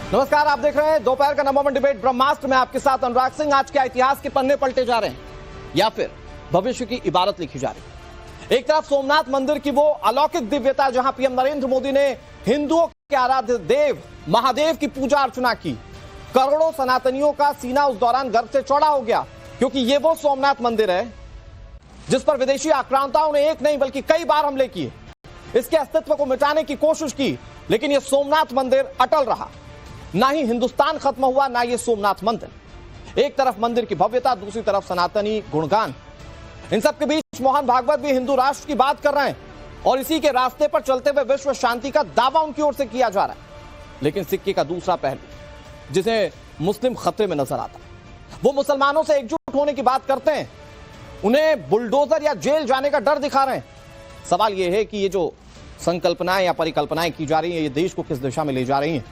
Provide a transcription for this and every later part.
नमस्कार, आप देख रहे हैं दोपहर का नंबर वन डिबेट ब्रह्मास्त्र में। आपके साथ अनुराग सिंह। आज के इतिहास के पन्ने पलटे जा रहे हैं या फिर भविष्य की इबारत लिखी जा रही है। एक तरफ सोमनाथ मंदिर की वो अलौकिक दिव्यता, जहां पीएम नरेंद्र मोदी ने हिंदुओं के आराध्य देव महादेव की पूजा अर्चना की। करोड़ों सनातनियों का सीना उस दौरान गर्व से चौड़ा हो गया, क्योंकि ये वो सोमनाथ मंदिर है जिस पर विदेशी आक्रांताओं ने एक नहीं बल्कि कई बार हमले किए, इसके अस्तित्व को मिटाने की कोशिश की, लेकिन यह सोमनाथ मंदिर अटल रहा। ना ही हिंदुस्तान खत्म हुआ, ना ये सोमनाथ मंदिर। एक तरफ मंदिर की भव्यता, दूसरी तरफ सनातनी गुणगान। इन सब के बीच मोहन भागवत भी हिंदू राष्ट्र की बात कर रहे हैं और इसी के रास्ते पर चलते हुए विश्व शांति का दावा उनकी ओर से किया जा रहा है। लेकिन सिक्के का दूसरा पहलू, जिसे मुस्लिम खतरे में नजर आता है, वो मुसलमानों से एकजुट होने की बात करते हैं, उन्हें बुलडोजर या जेल जाने का डर दिखा रहे हैं। सवाल यह है कि ये जो संकल्पनाएं या परिकल्पनाएं की जा रही हैं, ये देश को किस दिशा में ले जा रही हैं।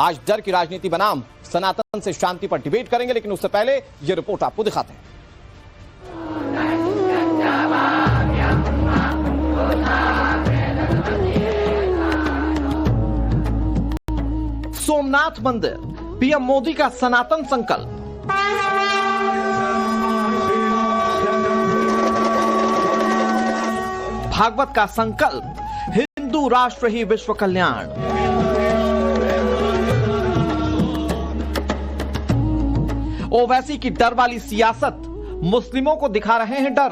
आज डर की राजनीति बनाम सनातन से शांति पर डिबेट करेंगे, लेकिन उससे पहले ये रिपोर्ट आपको दिखाते हैं। सोमनाथ मंदिर, पीएम मोदी का सनातन संकल्प। भागवत का संकल्प, हिंदू राष्ट्र ही विश्व कल्याण। ओवैसी की डर वाली सियासत, मुस्लिमों को दिखा रहे हैं डर।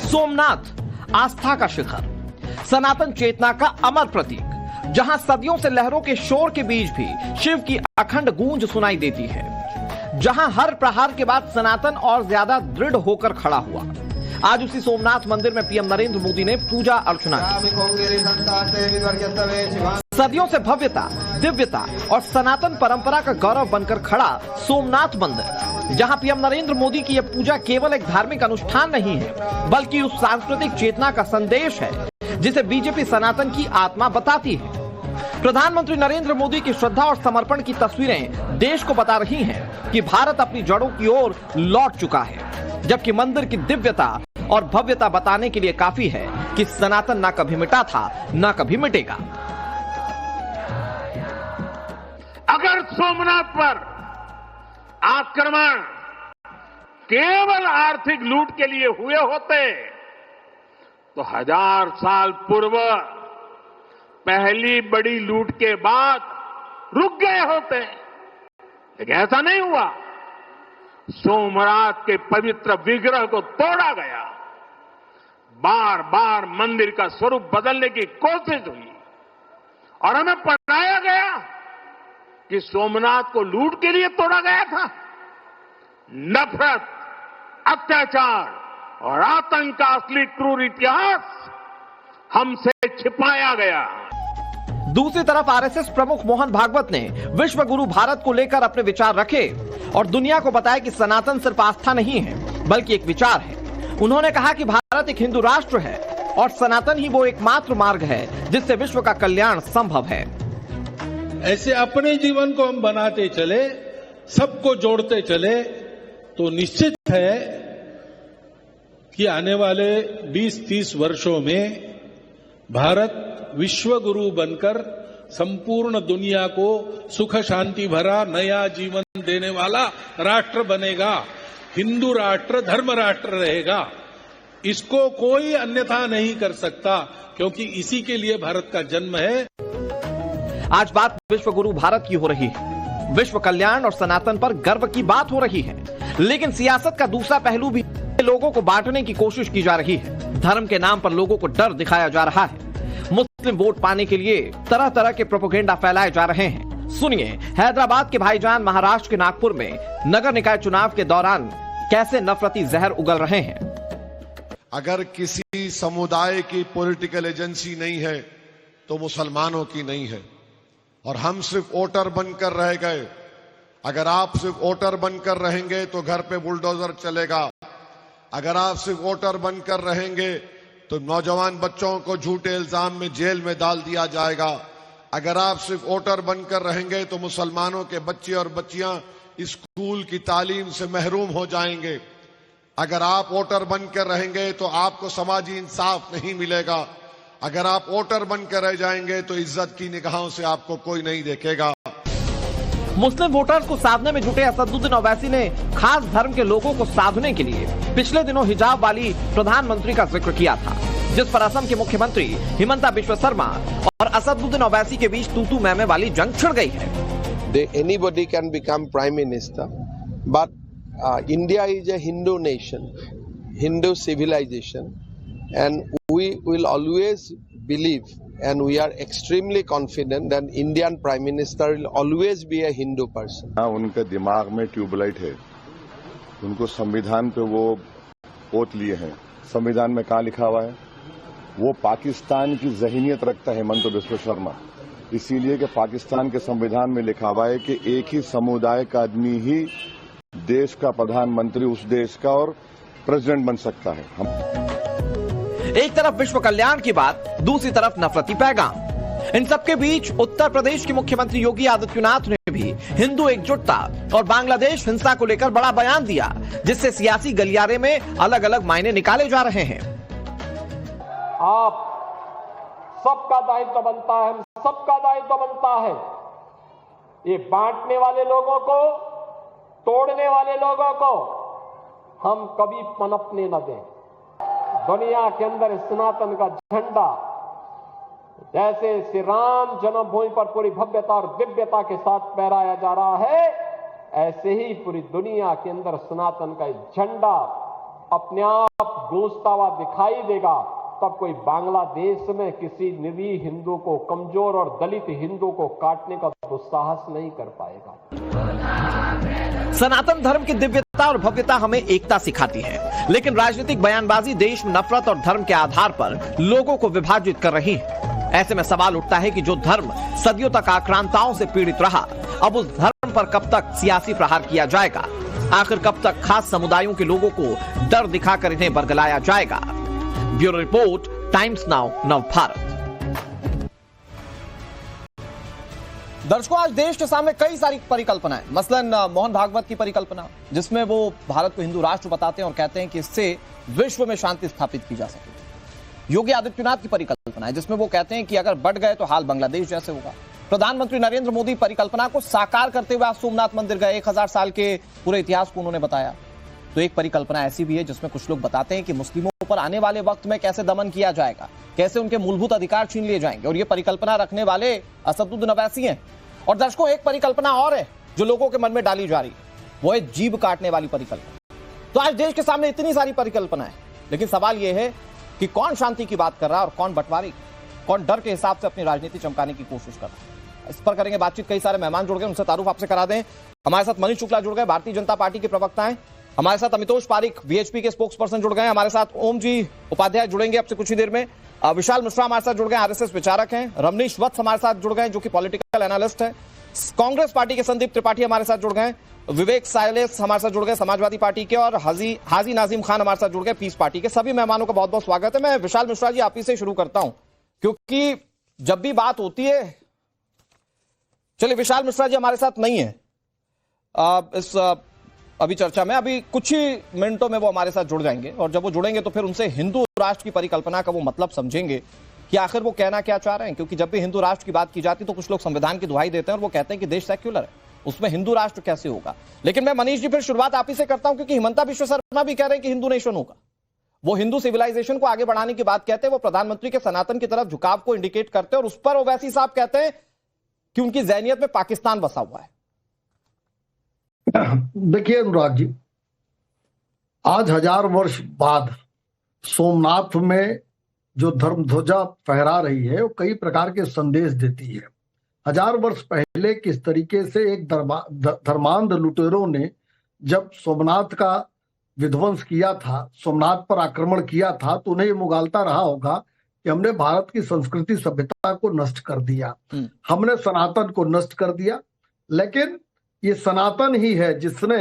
सोमनाथ, आस्था का शिखर, सनातन चेतना का अमर प्रतीक, जहां सदियों से लहरों के शोर के बीच भी शिव की अखंड गूंज सुनाई देती है, जहां हर प्रहार के बाद सनातन और ज्यादा दृढ़ होकर खड़ा हुआ। आज उसी सोमनाथ मंदिर में पीएम नरेंद्र मोदी ने पूजा अर्चना की। सदियों से भव्यता, दिव्यता और सनातन परंपरा का गौरव बनकर खड़ा सोमनाथ मंदिर, जहां पीएम नरेंद्र मोदी की यह पूजा केवल एक धार्मिक अनुष्ठान नहीं है, बल्कि उस सांस्कृतिक चेतना का संदेश है जिसे बीजेपी सनातन की आत्मा बताती है। प्रधानमंत्री नरेंद्र मोदी की श्रद्धा और समर्पण की तस्वीरें देश को बता रही हैं कि भारत अपनी जड़ों की ओर लौट चुका है, जबकि मंदिर की दिव्यता और भव्यता बताने के लिए काफी है कि सनातन ना कभी मिटा था, ना कभी मिटेगा। अगर सोमनाथ पर आक्रमण केवल आर्थिक लूट के लिए हुए होते तो 1000 साल पूर्व पहली बड़ी लूट के बाद रुक गए होते, लेकिन ऐसा नहीं हुआ। सोमनाथ के पवित्र विग्रह को तोड़ा गया, बार बार मंदिर का स्वरूप बदलने की कोशिश हुई और हमें पढ़ाया गया कि सोमनाथ को लूट के लिए तोड़ा गया था। नफरत, अत्याचार और आतंक का असली क्रूर इतिहास हमसे छिपाया गया। दूसरी तरफ आरएसएस प्रमुख मोहन भागवत ने विश्व गुरु भारत को लेकर अपने विचार रखे और दुनिया को बताया कि सनातन सिर्फ आस्था नहीं है, बल्कि एक विचार है। उन्होंने कहा कि भारत एक हिंदू राष्ट्र है और सनातन ही वो एकमात्र मार्ग है जिससे विश्व का कल्याण संभव है। ऐसे अपने जीवन को हम बनाते चले, सबको जोड़ते चले, तो निश्चित है कि आने वाले 20-30 वर्षों में भारत विश्व गुरु बनकर संपूर्ण दुनिया को सुख शांति भरा नया जीवन देने वाला राष्ट्र बनेगा। हिंदू राष्ट्र, धर्म राष्ट्र रहेगा। इसको कोई अन्यथा नहीं कर सकता, क्योंकि इसी के लिए भारत का जन्म है। आज बात विश्व गुरु भारत की हो रही है, विश्व कल्याण और सनातन पर गर्व की बात हो रही है, लेकिन सियासत का दूसरा पहलू भी लोगों को बांटने की कोशिश की जा रही है। धर्म के नाम पर लोगों को डर दिखाया जा रहा है। मुस्लिम वोट पाने के लिए तरह तरह के प्रोपेगेंडा फैलाए जा रहे हैं। सुनिए हैदराबाद के भाईजान महाराष्ट्र के नागपुर में नगर निकाय चुनाव के दौरान कैसे नफरती जहर उगल रहे हैं। अगर किसी समुदाय की पॉलिटिकल एजेंसी नहीं है तो मुसलमानों की नहीं है, और हम सिर्फ वोटर बनकर रह गए। अगर आप सिर्फ वोटर बनकर रहेंगे तो घर पे बुलडोजर चलेगा। अगर आप सिर्फ वोटर बनकर रहेंगे तो नौजवान बच्चों को झूठे इल्जाम में जेल में डाल दिया जाएगा। अगर आप सिर्फ वोटर बनकर रहेंगे तो मुसलमानों के बच्चे और बच्चियां स्कूल की तालीम से महरूम हो जाएंगे। अगर आप वोटर बनकर रहेंगे तो आपको समाजी इंसाफ नहीं मिलेगा। अगर आप वोटर बनकर रह जाएंगे तो इज्जत की निगाहों से आपको कोई नहीं देखेगा। मुस्लिम वोटर्स को साधने में जुटे असदुद्दीन ओवैसी ने खास धर्म के लोगों को साधने के लिए पिछले दिनों हिजाब वाली प्रधानमंत्री का जिक्र किया था, जिस पर असम के मुख्यमंत्री हिमंता बिश्व शर्मा और असदुद्दीन ओवैसी के बीच तू मैमे वाली जंग छिड़ गई है। Anybody can become prime minister, but India is a Hindu nation, Hindu civilization, and we will always believe and we are extremely confident that Indian Prime Minister will always be a Hindu person. उनके दिमाग में tubelight है, उनको संविधान पे वो ओत लिए हैं। संविधान में कहाँ लिखा हुआ है? वो पाकिस्तान की ज़हनियत रखता है हिमंता बिश्व शर्मा, इसीलिए कि पाकिस्तान के संविधान में लिखा हुआ है कि एक ही समुदाय का आदमी ही देश का प्रधानमंत्री उस देश का और प्रेसिडेंट बन सकता है। एक तरफ विश्व कल्याण की बात, दूसरी तरफ नफरती पैगाम। इन सबके बीच उत्तर प्रदेश के मुख्यमंत्री योगी आदित्यनाथ ने भी हिंदू एकजुटता और बांग्लादेश हिंसा को लेकर बड़ा बयान दिया, जिससे सियासी गलियारे में अलग अलग मायने निकाले जा रहे हैं। आप सबका दायित्व बनता है, सबका दायित्व बनता है ये बांटने वाले लोगों को, तोड़ने वाले लोगों को हम कभी पनपने न दें। दुनिया के अंदर सनातन का झंडा जैसे श्री राम जन्मभूमि पर पूरी भव्यता और दिव्यता के साथ फहराया जा रहा है, ऐसे ही पूरी दुनिया के अंदर सनातन का झंडा अपने आप गूंजता हुआ दिखाई देगा। तब कोई बांग्लादेश में किसी निरीह हिंदू को, कमजोर और दलित हिंदू को काटने का दुस्साहस नहीं कर पाएगा। सनातन धर्म की दिव्यता और भव्यता हमें एकता सिखाती है, लेकिन राजनीतिक बयानबाजी देश में नफरत और धर्म के आधार पर लोगों को विभाजित कर रही है। ऐसे में सवाल उठता है कि जो धर्म सदियों तक आक्रांताओं से पीड़ित रहा, अब उस धर्म पर कब तक सियासी प्रहार किया जाएगा? आखिर कब तक खास समुदायों के लोगों को डर दिखाकर इन्हें बरगलाया जाएगा? ब्यूरो रिपोर्ट, टाइम्स नाउ, नव भारत। दर्शकों, आज देश के सामने कई सारी परिकल्पनाएं, मसलन मोहन भागवत की परिकल्पना, जिसमें वो भारत को हिंदू राष्ट्र बताते हैं और कहते हैं कि इससे विश्व में शांति स्थापित की जा सके। योगी आदित्यनाथ की परिकल्पना है, जिसमें वो कहते हैं कि अगर बढ़ गए तो हाल बांग्लादेश जैसे होगा। प्रधानमंत्री नरेंद्र मोदी परिकल्पना को साकार करते हुए आज सोमनाथ मंदिर गए, 1000 साल के पूरे इतिहास को उन्होंने बताया। तो एक परिकल्पना ऐसी भी है जिसमें कुछ लोग बताते हैं कि मुस्लिमों पर आने वाले वक्त में कैसे दमन किया जाएगा, कैसे उनके मूलभूत अधिकार छीन लिए जाएंगे, और ये परिकल्पना रखने वाले असदुद्दीन ओवैसी हैं। और दर्शकों, एक परिकल्पना और है जो लोगों के मन में डाली जा रही है, वो है जीभ काटने वाली परिकल्पना। तो आज देश के सामने इतनी सारी परिकल्पनाएं, लेकिन सवाल यह है कि कौन शांति की बात कर रहा है और कौन बंटवारी, कौन डर के हिसाब से अपनी राजनीति चमकाने की कोशिश कर रहा है। इस पर करेंगे बातचीत। कई सारे मेहमान जुड़ गए, उनसे तारुफ आपसे करा दें। हमारे साथ मनीष शुक्ला जुड़ गए, भारतीय जनता पार्टी के प्रवक्ता हैं। हमारे साथ अमितोष पारिक, वीएचपी के स्पोक्स पर्सन जुड़ गए। हमारे साथ ओम जी उपाध्याय जुड़ेंगे अब से कुछ ही देर में। विशाल मिश्रा हमारे साथ जुड़ गए, आरएसएस विचारक हैं। रमनीश वत्स हमारे साथ जुड़ गए, जो कि पॉलिटिकल एनालिस्ट हैं। कांग्रेस पार्टी के संदीप त्रिपाठी हमारे साथ जुड़ गए। विवेक साइलेस हमारे साथ जुड़ गए, समाजवादी पार्टी के। और हाजी नाजिम खान हमारे साथ जुड़ गए, पीस पार्टी के। सभी मेहमानों का बहुत बहुत स्वागत है। मैं विशाल मिश्रा जी आप ही से शुरू करता हूं, क्योंकि जब भी बात होती है, चलिए विशाल मिश्रा जी हमारे साथ नहीं है इस अभी चर्चा में, अभी कुछ ही मिनटों में वो हमारे साथ जुड़ जाएंगे, और जब वो जुड़ेंगे तो फिर उनसे हिंदू राष्ट्र की परिकल्पना का वो मतलब समझेंगे कि आखिर वो कहना क्या चाह रहे हैं। क्योंकि जब भी हिंदू राष्ट्र की बात की जाती है तो कुछ लोग संविधान की दुहाई देते हैं और वो कहते हैं कि देश सेक्युलर है, उसमें हिंदू राष्ट्र कैसे होगा। लेकिन मैं मनीष जी फिर शुरुआत आप ही से करता हूं, क्योंकि हिमंता बिश्व शर्मा भी कह रहे हैं कि हिंदू नेशन होगा, वो हिंदू सिविलाइजेशन को आगे बढ़ाने की बात कहते हैं, वो प्रधानमंत्री के सनातन की तरफ झुकाव को इंडिकेट करते हैं, और उस पर ओवैसी साहब कहते हैं कि उनकी ज़हनियत में पाकिस्तान बसा हुआ है। देखिए अनुराग जी, आज 1000 वर्ष बाद सोमनाथ में जो धर्म ध्वजा फहरा रही है वो कई प्रकार के संदेश देती है। 1000 वर्ष पहले किस तरीके से एक धर्मांध लुटेरों ने जब सोमनाथ का विध्वंस किया था, सोमनाथ पर आक्रमण किया था, तो उन्हें ये मुगालता रहा होगा कि हमने भारत की संस्कृति सभ्यता को नष्ट कर दिया, हमने सनातन को नष्ट कर दिया। लेकिन ये सनातन ही है जिसने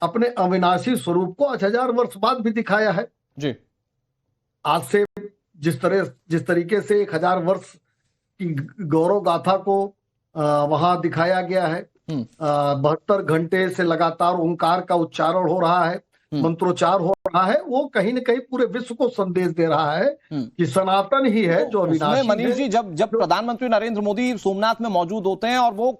अपने अविनाशी स्वरूप को आज 1000 वर्ष बाद भी दिखाया है जी। आज से जिस तरीके से 1000 वर्ष की गौरव गाथा को वहां दिखाया गया है, 72 घंटे से लगातार ओंकार का उच्चारण हो रहा है, मंत्रोच्चार हो रहा है वो कहीं न कहीं पूरे विश्व को संदेश दे रहा है कि सनातन ही है जो अविनाशी उसमें मनीष है। जी जब प्रधानमंत्री नरेंद्र मोदी सोमनाथ में मौजूद होते हैं और वो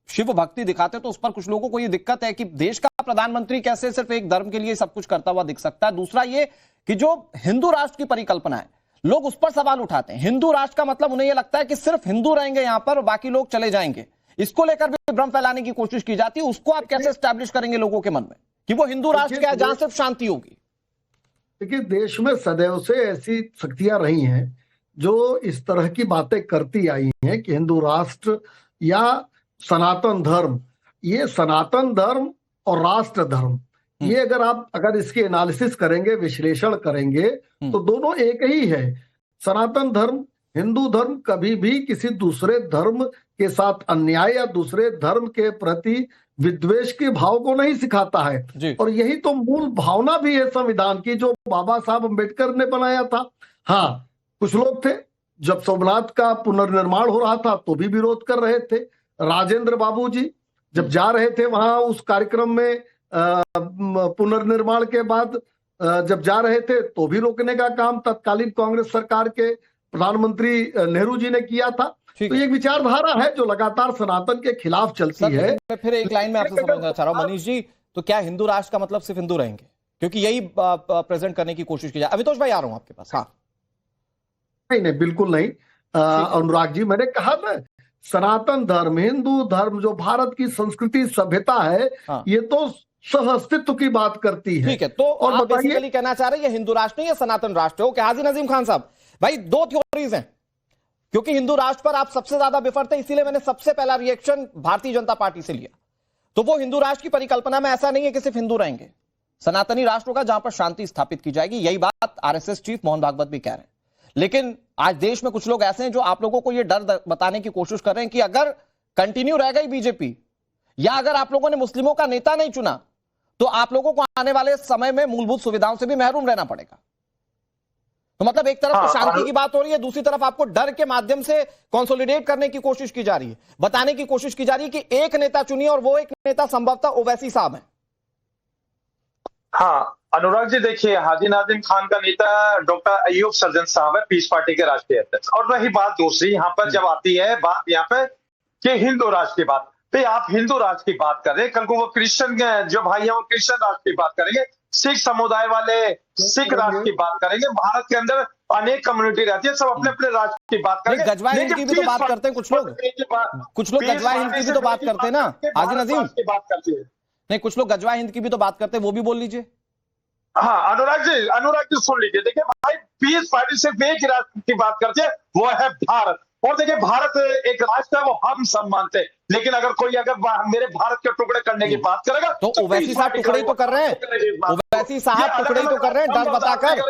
शिव भक्ति दिखाते हैं तो उस पर कुछ लोगों को ये दिक्कत है कि देश का प्रधानमंत्री कैसे सिर्फ एक धर्म के लिए सब कुछ करता हुआ दिख सकता है। दूसरा ये कि जो हिंदू राष्ट्र की परिकल्पना है लोग उस पर सवाल उठाते हैं। हिंदू राष्ट्र का मतलब उन्हें यह लगता है कि सिर्फ हिंदू रहेंगे यहां पर और बाकी लोग चले जाएंगे। इसको लेकर भी भ्रम फैलाने की कोशिश की जाती है। उसको आप कैसे एस्टैब्लिश करेंगे लोगों के मन में कि वो हिंदू राष्ट्र क्या है जहां सिर्फ शांति होगी? देखिए, देश में सदैव से ऐसी शक्तियां रही हैं जो इस तरह की बातें करती आई हैं कि हिंदू राष्ट्र या सनातन धर्म, ये सनातन धर्म और राष्ट्र धर्म, ये अगर इसके एनालिसिस करेंगे, विश्लेषण करेंगे तो दोनों एक ही है। सनातन धर्म, हिंदू धर्म कभी भी किसी दूसरे धर्म के साथ अन्याय या दूसरे धर्म के प्रति विद्वेष के भाव को नहीं सिखाता है। और यही तो मूल भावना भी है संविधान की जो बाबा साहब अम्बेडकर ने बनाया था। हाँ, कुछ लोग थे जब सोमनाथ का पुनर्निर्माण हो रहा था तो भी विरोध कर रहे थे। राजेंद्र बाबू जी जब जा रहे थे वहां उस कार्यक्रम में पुनर्निर्माण के बाद जब जा रहे थे तो भी रोकने का काम तत्कालीन कांग्रेस सरकार के प्रधानमंत्री नेहरू जी ने किया था। तो ये एक विचारधारा है जो लगातार सनातन के खिलाफ चलती है। मैं फिर एक लाइन में आपसे समझना चाह रहा हूं मनीष जी, तो क्या हिंदू राष्ट्र का मतलब सिर्फ हिंदू रहेंगे? क्योंकि यही प्रेजेंट करने की कोशिश की जाए। अमितोष भाई आ रहा हूं आपके पास। हाँ, नहीं, बिल्कुल नहीं। अनुराग जी, मैंने कहा ना, सनातन धर्म, हिंदू धर्म जो भारत की संस्कृति सभ्यता है, ये तो सह अस्तित्व की बात करती है। ठीक है, तो और आप बेसिकली कहना चाह रहे हैं ये हिंदू राष्ट्र नहीं, ये सनातन राष्ट्र है। ओके, हाजी नजीम खान साहब, भाई दो थ्योरीज हैं क्योंकि हिंदू राष्ट्र पर आप सबसे ज्यादा विफर थे, इसीलिए मैंने सबसे पहला रिएक्शन भारतीय जनता पार्टी से लिया। तो वो हिंदू राष्ट्र की परिकल्पना में ऐसा नहीं है कि सिर्फ हिंदू रहेंगे, सनातनी राष्ट्र होगा जहां पर शांति स्थापित की जाएगी। यही बात आरएसएस चीफ मोहन भागवत भी कह रहे हैं। लेकिन आज देश में कुछ लोग ऐसे हैं जो आप लोगों को यह डर बताने की कोशिश कर रहे हैं कि अगर कंटिन्यू रह गई बीजेपी या अगर आप लोगों ने मुस्लिमों का नेता नहीं चुना तो आप लोगों को आने वाले समय में मूलभूत सुविधाओं से भी महरूम रहना पड़ेगा। तो मतलब एक तरफ तो शांति की बात हो रही है, दूसरी तरफ आपको डर के माध्यम से कंसोलिडेट करने की कोशिश की जा रही है, बताने की कोशिश की जा रही है कि एक नेता चुनिए और वो एक नेता संभवतः ओवैसी साहब है। हाँ अनुराग जी, देखिए हाजी नाजिम खान का नेता डॉक्टर अयूब सर्जन साहब है, पीस पार्टी के राष्ट्रीय अध्यक्ष। और वही बात दूसरी यहाँ पर जब आती है बात यहाँ पे कि हिंदू राष्ट्र की बात, तो आप हिंदू राष्ट्र की बात कर रहे हैं, कल को वो क्रिश्चियन जो भाई है वो क्रिश्चियन राष्ट्र की बात करेंगे, सिख समुदाय वाले सिख राष्ट्र की बात करेंगे। भारत के अंदर अनेक कम्युनिटी रहती है, सब अपने अपने राष्ट्र की बात करेंगे। गजवा हिंद की भी तो बात करते हैं कुछ लोग गजवा हिंद की भी तो बात करते हैं ना हाजी नजीम की बात करते हैं। नहीं, कुछ लोग गजवा हिंद की भी तो बात करते हैं, वो भी बोल लीजिए। हाँ अनुराग जी सुन लीजिए। देखिए भाई, पीस पार्टी सिर्फ एक ही राष्ट्र की बात करती है, वो है भारत। और देखिए भारत एक राष्ट्र है, वो हम सब मानते हैं। लेकिन अगर कोई मेरे भारत के टुकड़े करने की बात करेगा तो ओवैसी साहब टुकड़े ही तो कर रहे हैं, ओवैसी साहब टुकड़े ही तो कर रहे हैं, डर बताकर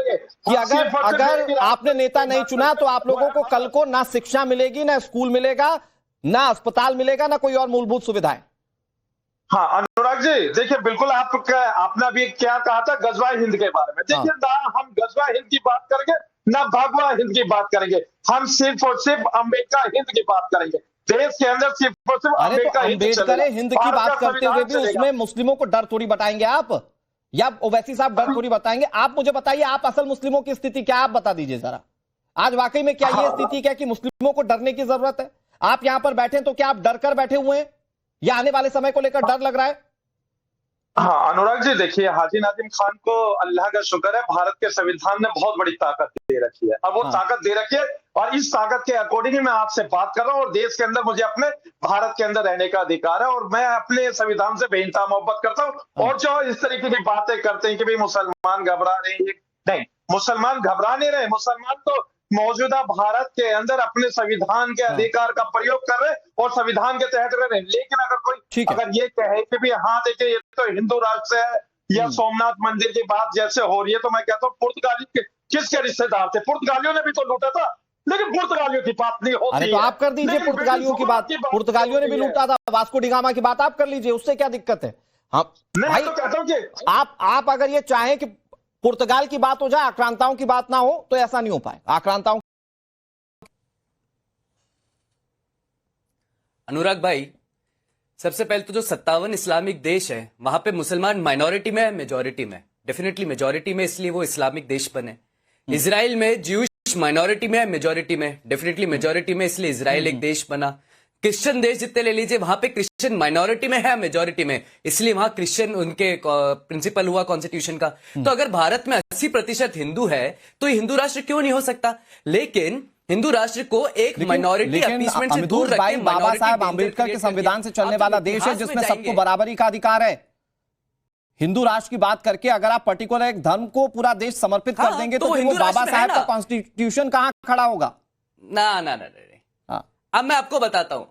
कि अगर आपने नेता नहीं चुना तो आप लोगों को कल को ना शिक्षा मिलेगी, ना स्कूल मिलेगा, ना अस्पताल मिलेगा, ना कोई और मूलभूत सुविधाएं। हाँ अनुराग जी, देखिए बिल्कुल आपने अभी क्या कहा था गजवा हिंद के बारे में। देखिए ना हम गजवा हिंद की बात करेंगे ना भगवा हिंद की बात करेंगे, हम सिर्फ और सिर्फ अम्बेडकर हिंद की बात करेंगे। देश के अंदर सिर्फ और सिर्फ अम्बेडकर हिंद की बात करते हुए भी उसमें मुस्लिमों को डर थोड़ी बताएंगे आप, या ओवैसी साहब डर थोड़ी बताएंगे? आप मुझे बताइए, आप असल मुस्लिमों की स्थिति क्या, आप बता दीजिए जरा। आज वाकई में क्या ये स्थिति क्या कि मुस्लिमों को डरने की जरूरत है? आप यहां पर बैठे तो क्या आप डर कर बैठे हुए हैं या आने वाले समय को लेकर डर लग रहा है? हाँ अनुराग जी, देखिए हाजी नाजिम खान को अल्लाह का शुक्र है, भारत के संविधान ने बहुत बड़ी ताकत दे रखी है। अब वो ताकत दे रखी है और इस ताकत के अकॉर्डिंग ही मैं आपसे बात कर रहा हूँ। और देश के अंदर मुझे अपने भारत के अंदर रहने का अधिकार है और मैं अपने संविधान से बेइंतहा मोहब्बत करता हूँ। और जो इस तरीके की बातें करते हैं कि भाई मुसलमान घबरा रहे हैं, नहीं, मुसलमान घबरा नहीं रहे। मुसलमान तो मौजूदा भारत के अंदर अपने संविधान के अधिकार का प्रयोग कर रहे हैं और संविधान के तहत रह रहे हैं। लेकिन अगर कोई अगर ये कहे कि भी हाँ देखिए ये तो हिंदू राष्ट्र है या सोमनाथ मंदिर की बात जैसे हो रही है, तो मैं कहता हूँ पुर्तगाली किसके रिश्तेदार थे? पुर्तगालियों ने भी तो लूटा था, लेकिन पुर्तगालियों की बात नहीं होती। अरे तो आप कर दीजिए पुर्तगालियों की बात, पुर्तगालियों ने भी लूटा था, वास्को डी गामा की बात आप कर लीजिए, उससे क्या दिक्कत है? हाँ भाई, तो कहता हूँ कि आप अगर ये चाहें कि पुर्तगाल की बात हो जाए, आक्रांताओं की बात ना हो, तो ऐसा नहीं हो पाए। आक्रांताओं अनुराग भाई, सबसे पहले तो जो 57 इस्लामिक देश है वहां पे मुसलमान माइनॉरिटी में है, मेजॉरिटी में? डेफिनेटली मेजॉरिटी में, इसलिए वो इस्लामिक देश बने। इजराइल में ज्यूइश माइनॉरिटी में है, मेजॉरिटी में, डेफिनेटली मेजॉरिटी में, इसलिए इजराइल एक देश बना। क्रिश्चियन देश जितने ले लीजिए, वहां पे क्रिश्चियन माइनॉरिटी में है, मेजॉरिटी में, इसलिए वहां क्रिश्चियन उनके प्रिंसिपल हुआ कॉन्स्टिट्यूशन का। तो अगर भारत में 80% हिंदू है तो हिंदू राष्ट्र क्यों नहीं हो सकता? लेकिन हिंदू राष्ट्र को एक माइनॉरिटी अपीसमेंट से दूर रख के बाबा साहब आंबेडकर के संविधान से चलने वाला देश है जिसमें सबको बराबरी का अधिकार है। हिंदू राष्ट्र की बात करके अगर आप पर्टिकुलर एक धर्म को पूरा देश समर्पित कर देंगे तो वो बाबा साहब का कॉन्स्टिट्यूशन कहां खड़ा होगा? ना। अब मैं आपको बताता हूं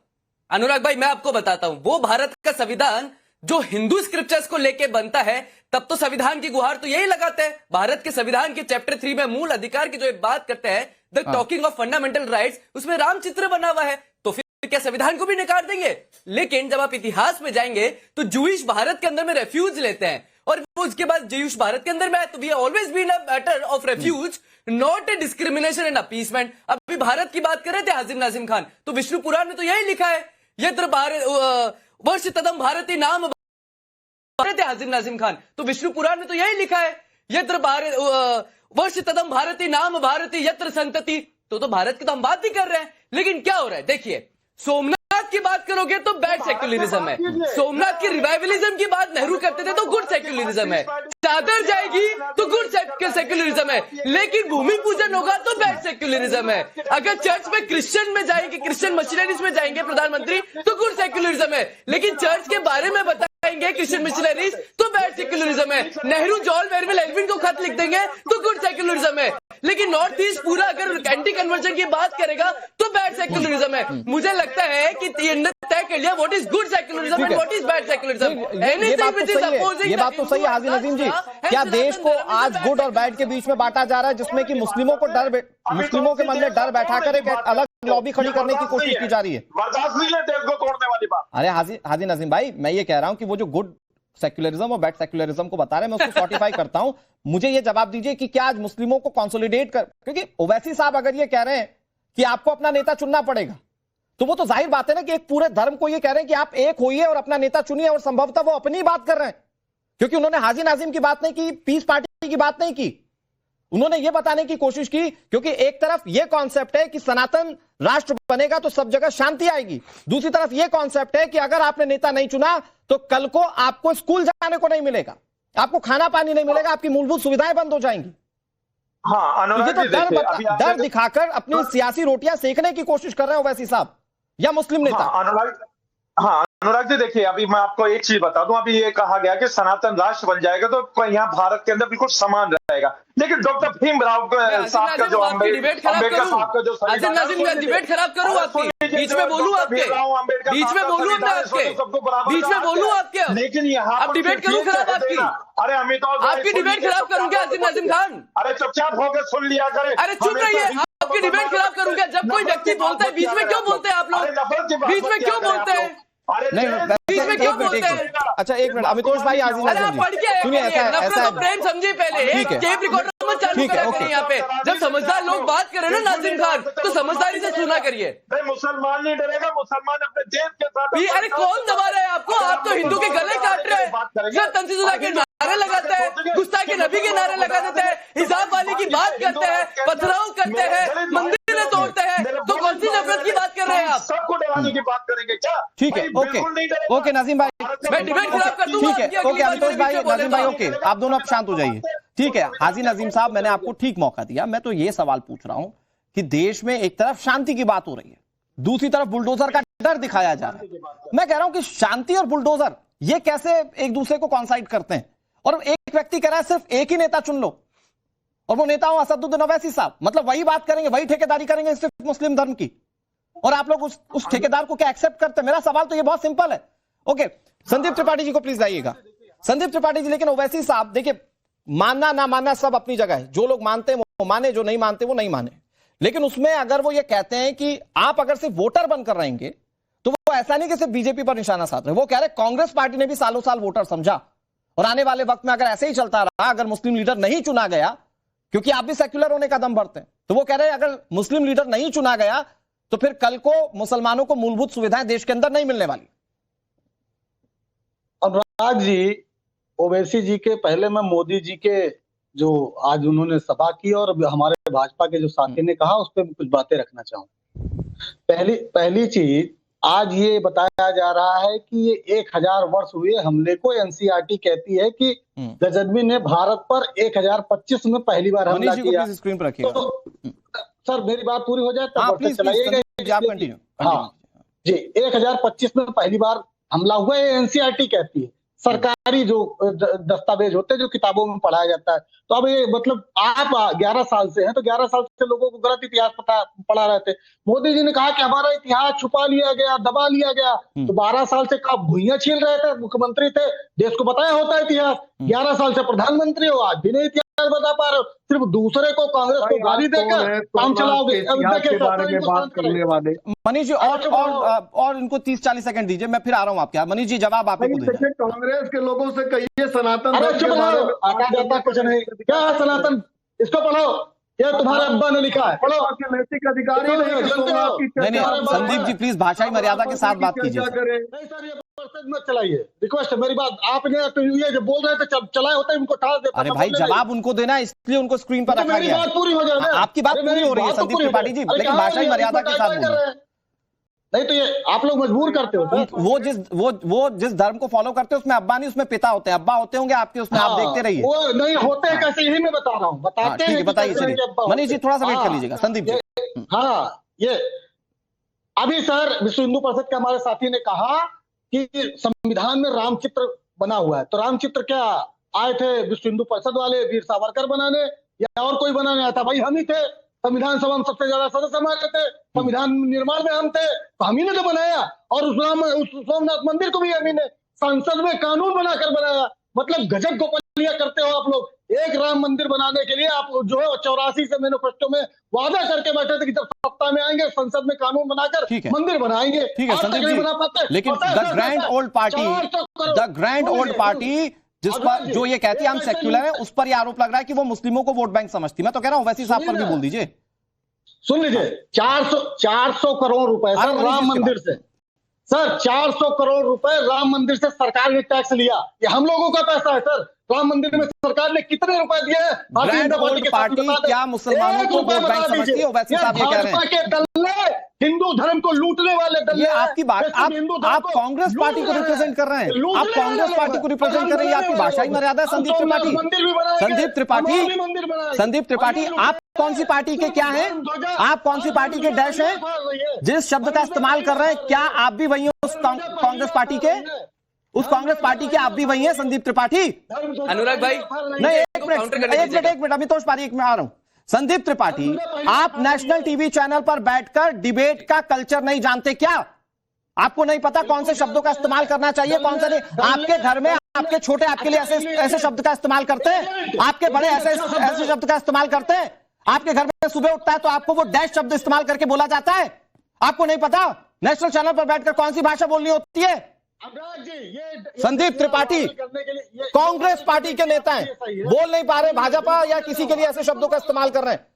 अनुराग भाई, मैं आपको बताता हूं, वो भारत का संविधान जो हिंदू स्क्रिप्चर्स को लेके बनता है, तब तो संविधान की गुहार तो यही लगाते हैं। भारत के संविधान के चैप्टर 3 में मूल अधिकार की जो एक बात करते हैं, the talking of fundamental rights, उसमें राम चित्र बना हुआ है। तो फिर क्या संविधान को भी नकार देंगे? लेकिन जब आप इतिहास में जाएंगे तो जूइश भारत के अंदर में रेफ्यूज लेते हैं और वो उसके बाद जूइश भारत के अंदर में है। तो we always been a matter of refuse, not a discrimination and appeasement. अभी भारत की बात कर रहे थे हाजिम नाजिम खान, तो विष्णु पुराण में तो यही लिखा है, यत्र वर्ष तदम भारती नाम हाजिम नाजिम खान, तो विष्णु पुराण में तो यही लिखा है, यत्र वर्ष तदम भारती नाम भारती यत्र संतति। तो भारत की तो हम बात ही कर रहे हैं। लेकिन क्या हो रहा है देखिए, सोमनाथ की बात करोगे तो बैड सेक्युलरिज्म है, सोमनाथ की रिवाइवलिज्म की बात नेहरू करते थे तो गुड सेक्युलरिज्म है, चादर जाएगी तो गुड सेक्युलरिज्म है, लेकिन भूमि पूजन होगा तो बैड सेक्युलरिज्म है। अगर चर्च में क्रिश्चियन में जाएंगे, क्रिश्चियन मिशनरीज में जाएंगे प्रधानमंत्री तो गुड सेक्युलरिज्म है, लेकिन चर्च के बारे में बताएंगे क्रिश्चियन मिशनरीज तो बैड सेक्युलरिज्म है। नेहरू जॉल वेरविल एल्विन को खत लिख देंगे तो गुड सेक्युलरिज्म है, लेकिन नॉर्थ ईस्ट पूरा अगर एंटी कन्वर्जन की बात करेगा तो बैड सेक्युलरिज्म है। मुझे लगता है कि तय कर लिया what is good secularism and what is bad secularism. ये बात तो सही है हाजी नजीम जी। क्या देश को आज गुड और बैड के बीच में बांटा जा रहा है, जिसमें कि मुस्लिमों के मन में डर बैठाकर एक अलग लॉबी खड़ी करने की कोशिश की जा रही है? बर्दाश्त नहीं है देश को तोड़ने वाली बात। अरे हाजी नजीम भाई, मैं ये कह रहा हूं कि वो जो गुड सेक्युलरिज्म और बैड सेक्युलरिज्म को बता रहे हैं, मैं उसको सॉर्टिफाई करता हूं। मुझे ये जवाब दीजिए कि क्या आज मुस्लिमों को कंसोलिडेट कर, क्योंकि ओवैसी साहब अगर ये कह रहे हैं कि आपको अपना नेता चुनना पड़ेगा, तो वो तो जाहिर बात है ना कि एक पूरे धर्म को ये कह रहे हैं कि आप एक होइए और अपना नेता चुनिए, और संभवतः वो अपनी बात कर रहे हैं, क्योंकि उन्होंने हाजी नाजिम की बात नहीं की, पीस पार्टी की बात नहीं की। उन्होंने ये बताने की कोशिश की, क्योंकि एक तरफ ये कॉन्सेप्ट है कि सनातन राष्ट्र बनेगा तो सब जगह शांति आएगी, दूसरी तरफ ये कॉन्सेप्ट है कि अगर आपने नेता नहीं चुना तो कल को आपको स्कूल जाने को नहीं मिलेगा, आपको खाना पानी नहीं मिलेगा, आपकी मूलभूत सुविधाएं बंद हो जाएंगी। हाँ, अनुराग जी देखिए, डर दिखाकर अपनी सियासी रोटियां सेकने की कोशिश कर रहे हो वैसी साहब या मुस्लिम नेता। अनुराग जी देखिए, अभी मैं आपको एक चीज बता दूं, अभी ये कहा गया कि सनातन राष्ट्र बन जाएगा तो यहाँ भारत के अंदर बिल्कुल समान रहेगा, लेकिन डॉक्टर भीमराव साहब का जो अम्बेडकर साहब का जो डिबेट खराब करूं आपकी, बीच में बोलूं आपके, लेकिन यहाँ आप डिबेट करूं खराब आपकी, अरे अमिताभ आपकी डिबेट खराब करूंगा नाजिम खान, अरे चुपचाप होकर सुन लिया करे, अरे चुप रहिए, आपकी डिबेट खराब करूंगा। जब कोई व्यक्ति बोलता है बीच में क्यों बोलते हैं आप लोग, बीच में क्यों बोलते हैं? नहीं, बीच में क्यों बोलते हैं? अच्छा एक मिनट, अमितोष भाई सुनिए, ऐसा प्रेम समझिए पहले, टेप रिकॉर्डर मत चालू करा करिए यहाँ पे। जब समझदार लोग बात करें ना नाजिम खान, तो समझदारी से सुना करिए। मुसलमान नहीं डरेगा, मुसलमान अपने देश के साथ। अरे कौन दबा रहा है आपको? आप तो हिंदू के गले काट रहे हैं, तंजीजुदा के नारे लगाते हैं, गुस्ताखी नबी के नारे लगा देते हैं, हिजाब वाले की बात करते हैं, पथराव करते हैं, मंदिर तोड़ते हैं, तो कौन सी नफरत की बात कर रहे हैं आप? सबको डराने की बात करेंगे क्या? ठीक है, ओके नाजिम भाई, मैं डिबेट खराब कर दूंगा। ठीक है, ओके अमितोष भाई, नाजिम भाई, ओके आप दोनों अब शांत हो जाइए। ठीक है हाजी नजीम साहब, मैंने आपको ठीक मौका दिया। मैं तो ये सवाल पूछ रहा हूं कि देश में एक तरफ शांति की बात हो रही है, दूसरी तरफ बुलडोजर का डर दिखाया जा रहा है। मैं कह रहा हूं कि शांति और बुलडोजर ये कैसे एक दूसरे को कॉन्साइड करते हैं? और एक व्यक्ति कह रहा है सिर्फ एक ही नेता चुन लो, और वो नेता हूं असदुद्दीन ओवैसी साहब, मतलब वही बात करेंगे, वही ठेकेदारी करेंगे सिर्फ मुस्लिम धर्म की, और आप लोग उस ठेकेदार को क्या एक्सेप्ट करते हैं? मेरा सवाल तो ये बहुत सिंपल है। ओके, संदीप त्रिपाठी जी को प्लीज लाइएगा। संदीप त्रिपाठी जी, लेकिन ओवैसी साहब देखिए, मानना ना मानना सब अपनी जगह है, जो लोग मानते हैं वो माने, जो नहीं मानते वो नहीं माने, लेकिन उसमें अगर वो ये कहते हैं कि आप अगर सिर्फ वोटर बनकर रहेंगे, तो वो ऐसा नहीं कि सिर्फ बीजेपी पर निशाना साध रहे, वो कह रहे कांग्रेस पार्टी ने भी सालों साल वोटर समझा, और आने वाले वक्त में अगर ऐसे ही चलता रहा, अगर मुस्लिम लीडर नहीं चुना गया, क्योंकि आप भी सेक्युलर होने का दम भरते हैं, तो वो कह रहे हैं अगर मुस्लिम लीडर नहीं चुना गया तो फिर कल को मुसलमानों को मूलभूत सुविधाएं देश के अंदर नहीं मिलने वाली। अनुराग जी, ओवैसी जी के पहले मैं मोदी जी के जो आज उन्होंने सभा की और हमारे भाजपा के जो साथी ने कहा उस पर कुछ बातें रखना चाहूँ। पहली चीज, आज ये बताया जा रहा है कि ये 1000 वर्ष हुए हमले को। एनसीईआरटी कहती है कि गजनवी ने भारत पर 1025 में पहली बार हमला किया। स्क्रीन पर रखिएगा। तो सर मेरी बात पूरी हो जाए तब प्लीज चलाइएगा। आप कंटिन्यू। हाँ जी, 1025 में पहली बार हमला हुआ है, एनसीईआरटी कहती है। सरकारी जो दस्तावेज होते हैं जो किताबों में पढ़ाया जाता है। तो अब ये मतलब आप 11 साल से हैं तो 11 साल से लोगों को गलत इतिहास पढ़ा रहे थे। मोदी जी ने कहा कि हमारा इतिहास छुपा लिया गया, दबा लिया गया। तो 12 साल से आप भुइयां छील रहे थे, मुख्यमंत्री थे, देश को बताया होता है इतिहास। 11 साल से प्रधानमंत्री हो, आज भी नहीं इतिहास बता पा रहे हो, सिर्फ दूसरे को कांग्रेस को गाली देकर काम चलाओगे। मनीष जी और इनको 30-40 सेकंड दीजिए, मैं फिर आ रहा हूँ आपके यहाँ। मनीष जी जवाब आपको दीजिए। कांग्रेस के लोगों से कहिए सनातन कुछ नहीं, क्या है सनातन, इसको पढ़ो, ये तुम्हारे अब्बा ने लिखा है, पढ़ो। नैतिक अधिकारी नहीं, संदीप जी प्लीज भाषाई मर्यादा के साथ बात कीजिए। नहीं सर, ये मत चलाइए, रिक्वेस्ट है मेरी बात। आपने तो ये जो बोल रहे थे चलाए होते उनको टाल देता। अरे भाई जवाब उनको देना है, इसलिए उनको स्क्रीन पर रखा गया। बात पूरी हो जाए, आपकी बात पूरी हो रही है संदीप त्रिपाठी जी, लेकिन भाषाई मर्यादा के साथ बोलिए। नहीं तो ये आप लोग मजबूर करते हो। वो जिस धर्म को फॉलो करते हैं उसमें अब्बा नहीं, उसमें पिता होते हैं। अब्बा होते होंगे आपके, उसमें आप देखते रहिए। वो नहीं होते हैं कैसे, यही मैं बता रहा हूँ, बताते हैं। बताइए चलिए मनीष जी, थोड़ा सा वेट कर लीजिएगा। संदीप जी हाँ, ये अभी सर विश्व हिंदू परिषद के हमारे साथी ने कहा कि संविधान में रामचित्र बना हुआ है। तो रामचित्र क्या आए थे विश्व हिंदू परिषद वाले वीर सावरकर बनाने या और कोई बनाने आया था? भाई हम ही थे, संविधान सभा में सबसे ज्यादा सदस्य हमारे थे, संविधान निर्माण में हम थे, तो हम ही ने तो बनाया। और उस सोमनाथ मंदिर को भी हम ही ने संसद में कानून बनाकर बनाया। मतलब गजब गोपनीय करते हो आप लोग। एक राम मंदिर बनाने के लिए आप जो है 84 से मैनिफेस्टो में वादा करके बैठे थे कि जब सत्ता में आएंगे संसद में कानून बनाकर मंदिर बनाएंगे। ठीक है संदीप जी, लेकिन द ग्रैंड ओल्ड पार्टी जिस पर जो ये कहती है हम सेक्युलर है, उस पर ये आरोप लग रहा है कि वो मुस्लिमों को वोट बैंक समझती। मैं तो कह रहा हूं वैसी साहब पर भी बोल दीजिए। सुन लीजिए, 400 करोड़ रुपए सर राम मंदिर से, सर 400 करोड़ रुपए राम मंदिर से सरकार ने टैक्स लिया। ये हम लोगों का पैसा है सर। राम मंदिर में सरकार ने कितने रुपए दिए हैं? ग्रैंड ओल्ड पार्टी क्या मुसलमानों को वोट बैंक समझती है? वैसे साहब ये कह रहे हैं के दल ने हिंदू धर्म को लूटने वाले दल। ये आपकी बात, आप कांग्रेस पार्टी को रिप्रेजेंट कर रहे हैं, आप कांग्रेस पार्टी को रिप्रेजेंट कर रहे हैं। आपकी भाषाई मर्यादा है संदीप त्रिपाठी। संदीप त्रिपाठी आप कौन सी पार्टी के क्या हैं? आप कौन सी पार्टी के डैश हैं? जिस शब्द का इस्तेमाल कर रहे हैं, क्या आप भी वही हैं उस कांग्रेस पार्टी के? उस कांग्रेस पार्टी के आप भी वही हैं संदीप त्रिपाठी? अनुराग भाई नहीं, एक मिनट अमितोष पारी, एक मिनट आ रहा हूं। संदीप त्रिपाठी, आप नेशनल टीवी चैनल पर बैठकर डिबेट का कल्चर नहीं जानते क्या? आपको नहीं पता कौन से शब्दों का इस्तेमाल करना चाहिए, कौन सा नहीं? आपके घर में आपके छोटे आपके लिए ऐसे शब्द का इस्तेमाल करते हैं, आपके बड़े ऐसे शब्द का इस्तेमाल करते हैं। आपके घर में सुबह उठता है तो आपको वो डैश शब्द इस्तेमाल करके बोला जाता है। आपको नहीं पता नेशनल चैनल पर बैठकर कौन सी भाषा बोलनी होती है? संदीप त्रिपाठी कांग्रेस पार्टी के नेता हैं, बोल नहीं पा रहे भाजपा या किसी के लिए ऐसे शब्दों का इस्तेमाल कर रहे हैं।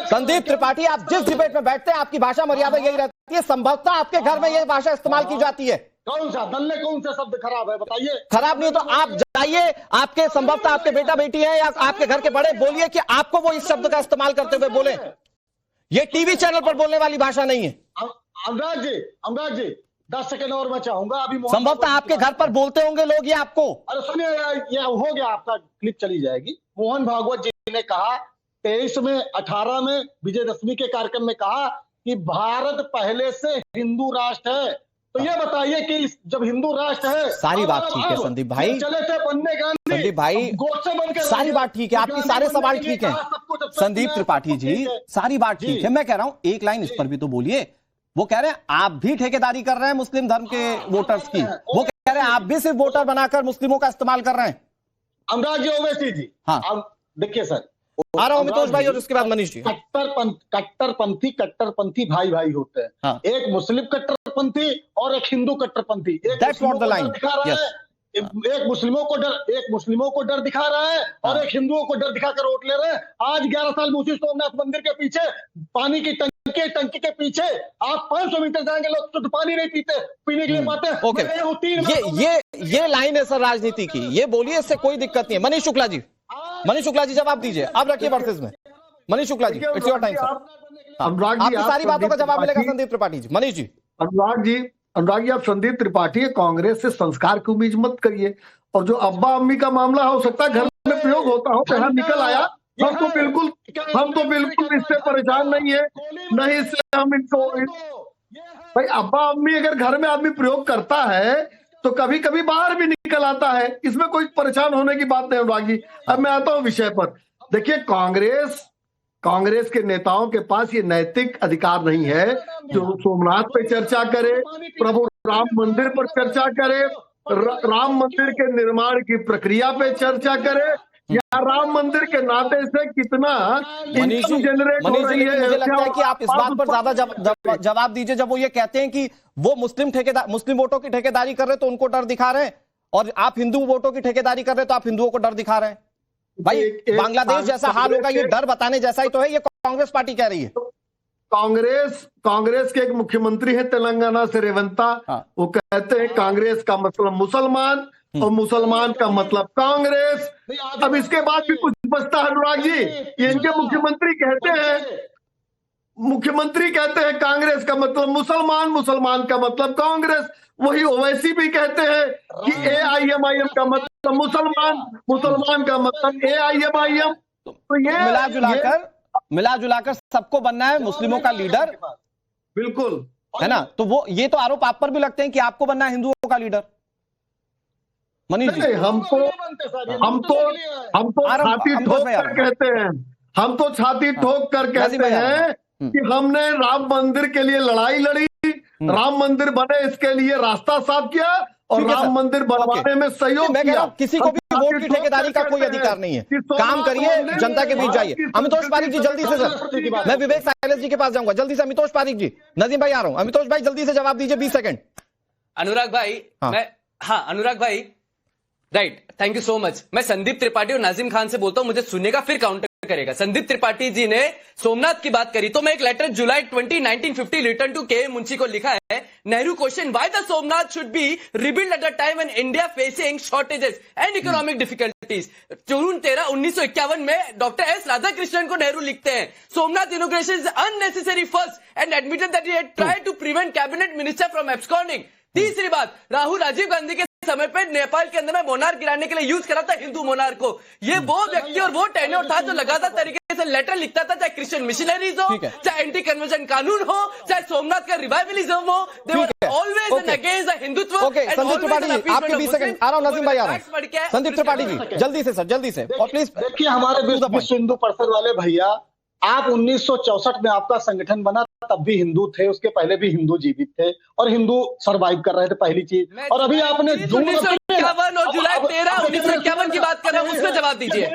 संदीप त्रिपाठी, आप जिस डिबेट में बैठते हैं आपकी भाषा मर्यादा यही रहती है। संभवतः आपके घर में यह भाषा इस्तेमाल की जाती है। कौन सा दल ने कौन सा शब्द खराब है बताइए? खराब नहीं तो आप जाइए, आपके संभवतः आपके बेटा बेटी है या आपके घर के बड़े, बोलिए कि आपको वो इस शब्द का इस्तेमाल करते हुए बोले। ये टीवी चैनल पर बोलने वाली भाषा नहीं है। अनुराग जी 10 सेकंड और मैं चाहूंगा। अभी संभवतः आपके घर पर बोलते होंगे लोग ये आपको। अरे सुनिए, ये हो गया, आपका क्लिप चली जाएगी। मोहन भागवत जी ने कहा 23 में 18 में विजयदशमी के कार्यक्रम में कहा कि भारत पहले से हिंदू राष्ट्र है। तो ये बताइए कि जब हिंदू राष्ट्र है, सारी बात ठीक है संदीप भाई, चले थे बनने गांधी, संदीप भाई सारी बात ठीक है, आपकी सारे सवाल ठीक है संदीप त्रिपाठी जी, सारी बात ठीक है। मैं कह रहा हूं एक लाइन इस पर भी तो बोलिए। वो कह रहे हैं आप भी ठेकेदारी कर रहे हैं मुस्लिम धर्म के वोटर्स की। वो कह रहे हैं आप भी सिर्फ वोटर बनाकर मुस्लिमों का इस्तेमाल कर रहे हैं। अनुराग जी, ओवैसी जी, हाँ देखिए सर, आ रहा हूं अमितोष भाई और उसके बाद मनीष जी। कट्टरपंथी भाई होते हैं। हाँ। एक मुस्लिम कट्टरपंथी और एक हिंदू कट्टरपंथी। That's what the line. एक मुस्लिमों को डर दिखा रहा है और एक हिंदुओं को डर दिखाकर वोट ले रहे हैं। आज 11 साल में उसी सोमनाथ मंदिर के पीछे पानी की के टंकी के पीछे आप 500 मीटर जाएंगे, लोग शुद्ध पानी नहीं पीने के लिए पाते। ओके, ये लाइन है सर राजनीति की, ये बोलिए, इससे कोई दिक्कत नहीं है। मनीष शुक्ला जी, जवाब दीजिए, अब रखिए वर्सेस में। Manish Shukla ji, it's your time sir. Anurag ji, आपकी सारी बातों का जवाब मिलेगा संदीप त्रिपाठी जी। मनीष जी। अनुराग जी, आप संदीप त्रिपाठी कांग्रेस से संस्कार की उम्मीद मत करिए। और जो अब्बा अम्मी का मामला हो सकता है घर में प्रयोग होता हो, यहाँ निकल आया, हम तो बिल्कुल इससे परेशान नहीं है, नहीं इससे हम इनको भाई अब्बा अम्मी अगर घर में आदमी प्रयोग करता है तो कभी कभी बाहर भी निकल आता है, इसमें कोई परेशान होने की बात नहीं अनुराग जी। अब मैं आता हूँ विषय पर। देखिए, कांग्रेस के नेताओं के पास ये नैतिक अधिकार नहीं है जो सोमनाथ पे चर्चा करे, प्रभु राम मंदिर पर चर्चा करे, राम मंदिर के निर्माण की प्रक्रिया पे चर्चा करे, या राम मंदिर के नाते से कितना इनकम जनरेट हो रही है। मुझे लगता है कि आप इस बात पर ज्यादा जवाब दीजिए जब वो ये कहते हैं कि वो मुस्लिम वोटों की ठेकेदारी कर रहे तो उनको डर दिखा रहे हैं, और आप हिंदू वोटों की ठेकेदारी कर रहे तो आप हिंदुओं को डर दिखा रहे हैं। भाई बांग्लादेश जैसा हाल होगा, ये डर बताने जैसा ही तो है, ये कांग्रेस पार्टी कह रही है। कांग्रेस के एक मुख्यमंत्री है तेलंगाना से, रेवंता, वो कहते हैं कांग्रेस का मतलब मुसलमान और मुसलमान का मतलब कांग्रेस। अब इसके बाद भी कुछ बचता है अनुराग जी, ये इनके मुख्यमंत्री कहते हैं कांग्रेस का मतलब मुसलमान, मुसलमान का मतलब कांग्रेस। वही ओवैसी भी कहते हैं कि AIMIM का मतलब मुसलमान, मुसलमान का मतलब AIMIM। तो ये मिला जुलाकर सबको बनना है मुस्लिमों का लीडर, बिल्कुल है ना। तो वो ये तो आरोप आप पर भी लगते हैं कि आपको बनना है हिंदुओं का लीडर। मनीष जी, हम तो छाती ठोक कर कहते हैं, हम तो छाती ठोक कर कहते हैं कि हमने राम मंदिर के लिए लड़ाई लड़ी, राम मंदिर बने इसके लिए रास्ता साफ किया और राम मंदिर बनवाने में सहयोग किया। किसी को भी वोट की ठेकेदारी का कोई अधिकार नहीं है, काम करिए, जनता के बीच जाइए। अमितोष पारीक जी जल्दी से सर, मैं विवेक साइलेंस जी के पास जाऊंगा, जल्दी से अमितोष पारीक जी। नजीम भाई आ रहा हूं, अमितोष भाई जल्दी से जवाब दीजिए, 20 सेकंड। अनुराग भाई, अनुराग भाई, right, thank you so much. मैं संदीप त्रिपाठी और नाजिम खान से बोलता हूं, मुझे सुनेगा फिर काउंटर करेगा। संदीप त्रिपाठी जी ने सोमनाथ की बात करी तो मैं एक लेटर जुलाई 20, 1950 रिटर्न टू के मुंशी को लिखा है, Nehru question why the Somnath should be rebuild at the time when India facing shortages and economic difficulties. June 13, 1951 में डॉक्टर एस राधाकृष्णन को नेहरू लिखते हैं, Somnath inauguration is unnecessary first and admitted that he had tried to prevent cabinet minister from absconding. तीसरी बात, राजीव गांधी के समय पे नेपाल के अंदर में मोनार्क गिराने के लिए यूज करा था हिंदू मोनार्क को। ये वो व्यक्ति और वो टेन्योर था जो लगातार तरीके से लेटर लिखता था, चाहे क्रिश्चियन मिशनरीज हो, चाहे एंटी कन्वर्जन कानून हो, चाहे सोमनाथ का रिवाइवलिज्म हो, they were always and against the Hindutva. Sandeep Tripathi ji, आपके 20 सेकंड आ रहा हूं, नजीम भाई आ रहा हूं। संदीप त्रिपाठी जी जल्दी से सर, जल्दी से, और प्लीज। देखिए, हमारे विश्व हिंदू परिषद वाले भैया, आप 1964 में आपका संगठन बना, तब भी हिंदू थे, उसके पहले भी हिंदू जीवित थे और हिंदू सरवाइव कर रहे थे, पहली चीज। और अभी आपने 1951 और जुलाई 13, 1951 की बात कर रहे हैं, उसमें जवाब दीजिए।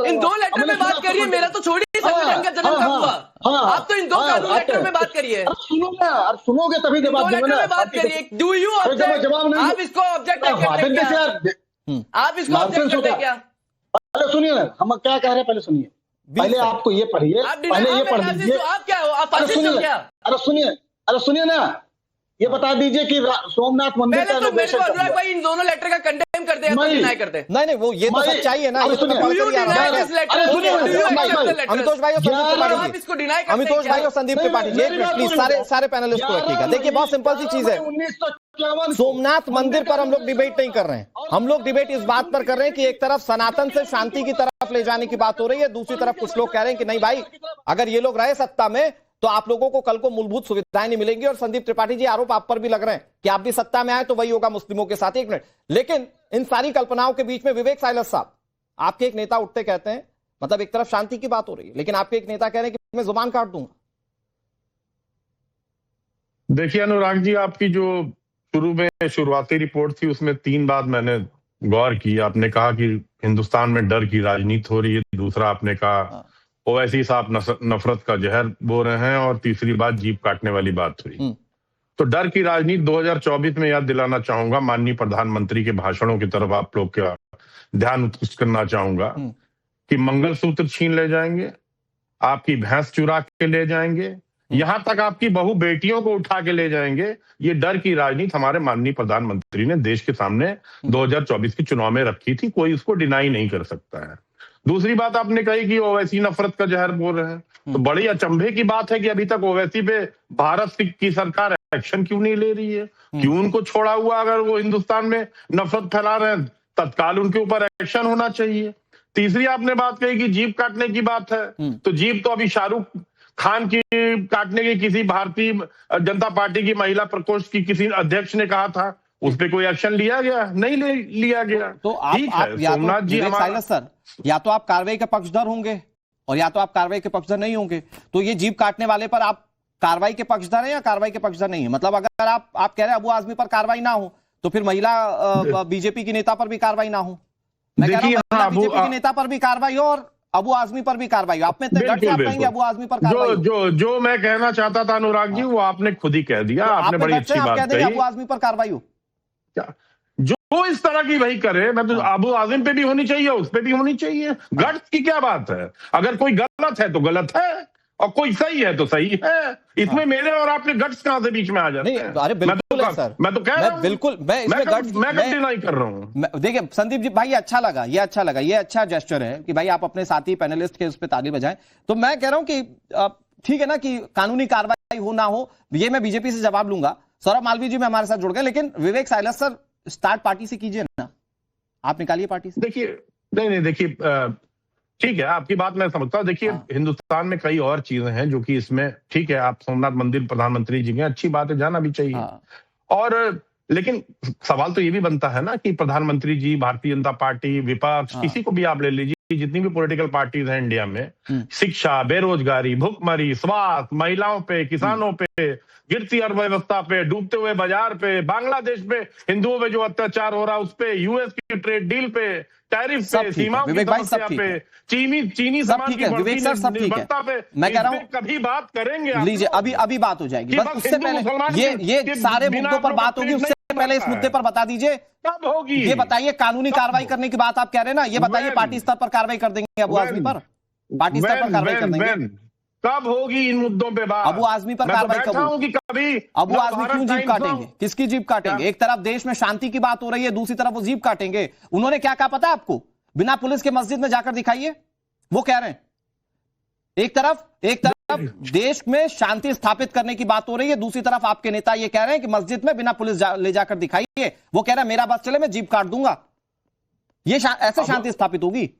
इन दो लेटर में बात करिए, मेरा तो छोड़िए संविधान का जन्म कब हुआ, आप तो इन दो कानून लेटर में बात करिए। सुनोगे तभी जवाब लेटर में बात करिए। Do you object? आप इसको ऑब्जेक्ट करते क्या? आप इसको ऑब्जेक्ट करते क्या? पहले सुनिए ना, हम क्या कह रहे हैं, पहले सुनिए। पहले आपको ये पढ़िए, पहले ये पढ़ दीजिए। आप क्या हो, आप फासिस्ट हो क्या? अरे सुनिए ना, ये बता दीजिए कि सोमनाथ मंदिर का इनोग्रेशन कब हुआ? भाई इन दोनों लेटर का कंडेम कर दिया, डिनाई कर दे। नहीं वो ये तो सच्चाई है ना। अमितोष भाई और संदीप त्रिपाठी जी, प्लीज सारे पैनलिस्ट को रखिएगा। देखिए, बहुत सिंपल सी चीज है, सोमनाथ मंदिर पर हम लोग डिबेट नहीं कर रहे हैं, हम लोग डिबेट इस बात पर कर रहे हैं कि एक तरफ सनातन से शांति की तरफ ले जाने की बात हो रही है, दूसरी तरफ कुछ लोग कह रहे हैं कि नहीं भाई, अगर ये लोग रहे सत्ता में तो आप लोगों को कल को मूलभूत सुविधाएं नहीं मिलेंगी। और संदीप त्रिपाठी जी, आरोप आप पर भी लग रहे हैं कि आप भी सत्ता में आए तो वही होगा मुस्लिमों के साथ। एक मिनट, लेकिन इन सारी कल्पनाओं के बीच में विवेक साइलेंस साहब, आपके एक नेता उठते कहते हैं, मतलब एक तरफ शांति की बात हो रही है, लेकिन आपके एक नेता कह रहे हैं कि मैं जुबान काट दूंगा। देखिए अनुराग जी, आपकी जो शुरू में शुरुआती रिपोर्ट थी उसमें 3 बात मैंने गौर की। आपने कहा कि हिंदुस्तान में डर की राजनीति हो रही है, दूसरा आपने कहा ओवैसी साहब नफरत का जहर बो रहे हैं, और तीसरी बात जीप काटने वाली बात हुई। तो डर की राजनीति 2024 में याद दिलाना चाहूंगा, माननीय प्रधानमंत्री के भाषणों की तरफ आप लोग का ध्यान उत्कृष्ट करना चाहूंगा कि मंगलसूत्र छीन ले जाएंगे, आपकी भैंस चुरा के ले जाएंगे, यहां तक आपकी बहु बेटियों को उठा के ले जाएंगे। ये डर की राजनीति हमारे माननीय प्रधानमंत्री ने देश के सामने 2024 के चुनाव में रखी थी, कोई इसको डिनाई नहीं कर सकता है। दूसरी बात आपने कही कि ओवैसी नफरत का जहर बोल रहे हैं, तो बड़ी अचंभे की बात है कि अभी तक ओवैसी पे भारत की सरकार एक्शन क्यों नहीं ले रही है? क्यों उनको छोड़ा हुआ? अगर वो हिंदुस्तान में नफरत फैला रहे हैं, तत्काल उनके ऊपर एक्शन होना चाहिए। तीसरी आपने बात कही कि जीप काटने की बात है, तो जीप तो अभी शाहरुख खान की काटने की किसी भारतीय जनता पार्टी की महिला प्रकोष्ठ की किसी अध्यक्ष ने कहा था, उस पर कोई एक्शन लिया गया? नहीं लिया गया। तो आप या सोमनाथ तो जी साइलेंस सर, या तो आप कार्रवाई के पक्षधर होंगे और या तो आप कार्रवाई के पक्षधर नहीं होंगे। तो ये जीप काटने वाले पर आप कार्रवाई के पक्षधर हैं या कार्रवाई के पक्षधर नहीं है? मतलब अगर आप कह रहे हैं अबू आजमी पर कार्रवाई ना हो, तो फिर महिला बीजेपी की नेता पर भी कार्रवाई ना हो। मैं कह रहा हूं महिला बीजेपी की नेता पर भी कार्रवाई हो और अबू आजमी पर भी कार्रवाई हो। आप में इतने गट से आप कहेंगे अबू आजमी पर कार्रवाई? जो मैं कहना चाहता था अनुराग जी, वो आपने खुद ही कह दिया। आपने बड़ी अच्छी बात कही, अबू आजमी पर कार्रवाई हो। जो इस तरह की वही करे, मैं तो अबू आजम पे भी होनी चाहिए, उस पे भी होनी चाहिए। गट्स की क्या बात है? अगर कोई गलत है तो गलत है और कोई सही है तो सही है। इसमें मेरे और आपके गट्स कहां से बीच में आ जाते हैं? अरे बिल्कुल सर, मैं तो कह रहा हूं, बिल्कुल मैं डिनाई कर रहा हूं। देखिए संदीप जी भाई, अच्छा लगा, ये अच्छा जेस्चर है कि भाई आप अपने साथी पैनलिस्ट के उस पर ताली बजाएं। तो मैं कह रहा हूं कि ठीक है ना कि कानूनी कार्रवाई हो ना हो, ये मैं बीजेपी से जवाब लूंगा। सौरभ मालवीय जी में हमारे साथ जुड़ गए, लेकिन विवेक साइलस सर स्टार्ट पार्टी से कीजिए ना, आप निकालिए पार्टी से। देखिए नहीं देखिए, ठीक है आपकी बात मैं समझता हूं। देखिए हिंदुस्तान में कई और चीजें हैं जो कि इसमें ठीक है। आप सोमनाथ मंदिर प्रधानमंत्री जी के, अच्छी बात है, जाना भी चाहिए। और लेकिन सवाल तो ये भी बनता है ना कि प्रधानमंत्री जी, भारतीय जनता पार्टी, विपक्ष, किसी को भी आप ले लीजिए, जितनी भी पॉलिटिकल पार्टीज हैं इंडिया में, शिक्षा, बेरोजगारी, भुखमरी, स्वास्थ्य, महिलाओं पे, किसानों पे, गिरती अर्थव्यवस्था पे, डूबते हुए बाजार पे, बांग्लादेश में हिंदुओं पे जो अत्याचार हो रहा है उस पे, यूएस की ट्रेड डील पे, टैरिफ पे, सीमाओं की समस्या पे, चीनी सामान की निर्भरता पे, मैं कह रहा हूं कभी बात करेंगे। लीजिए अभी बात हो जाएगी, बस उससे पहले ये सारे मुद्दों पर बात होगी, उससे पहले इस मुद्दे पर बता दीजिए कब होगी। ये बताइए, कानूनी कार्रवाई करने की बात आप कह रहे हैं ना, ये बताइए पार्टी स्तर पर कार्रवाई कर देंगे अबू आजमी पर? पार्टी स्तर पर कार्रवाई कर देंगे? कब होगी इन मुद्दों पे बात? अबू आजमी पर कार्रवाई कब होगी? कभी अबू आजमी क्यों जीप काटेंगे? किसकी जीप काटेंगे? एक तरफ देश में शांति की बात हो रही है, दूसरी तरफ वो जीप काटेंगे। उन्होंने क्या कहा पता है आपको? बिना पुलिस के मस्जिद में जाकर दिखाइए, वो कह रहे हैं। एक तरफ देश में शांति स्थापित करने की बात हो रही है, दूसरी तरफ आपके नेता ये कह रहे हैं कि मस्जिद में बिना पुलिस ले जाकर दिखाइए। वो कह रहे हैं मेरा बस चले मैं जीप काट दूंगा। ये ऐसे शांति स्थापित होगी?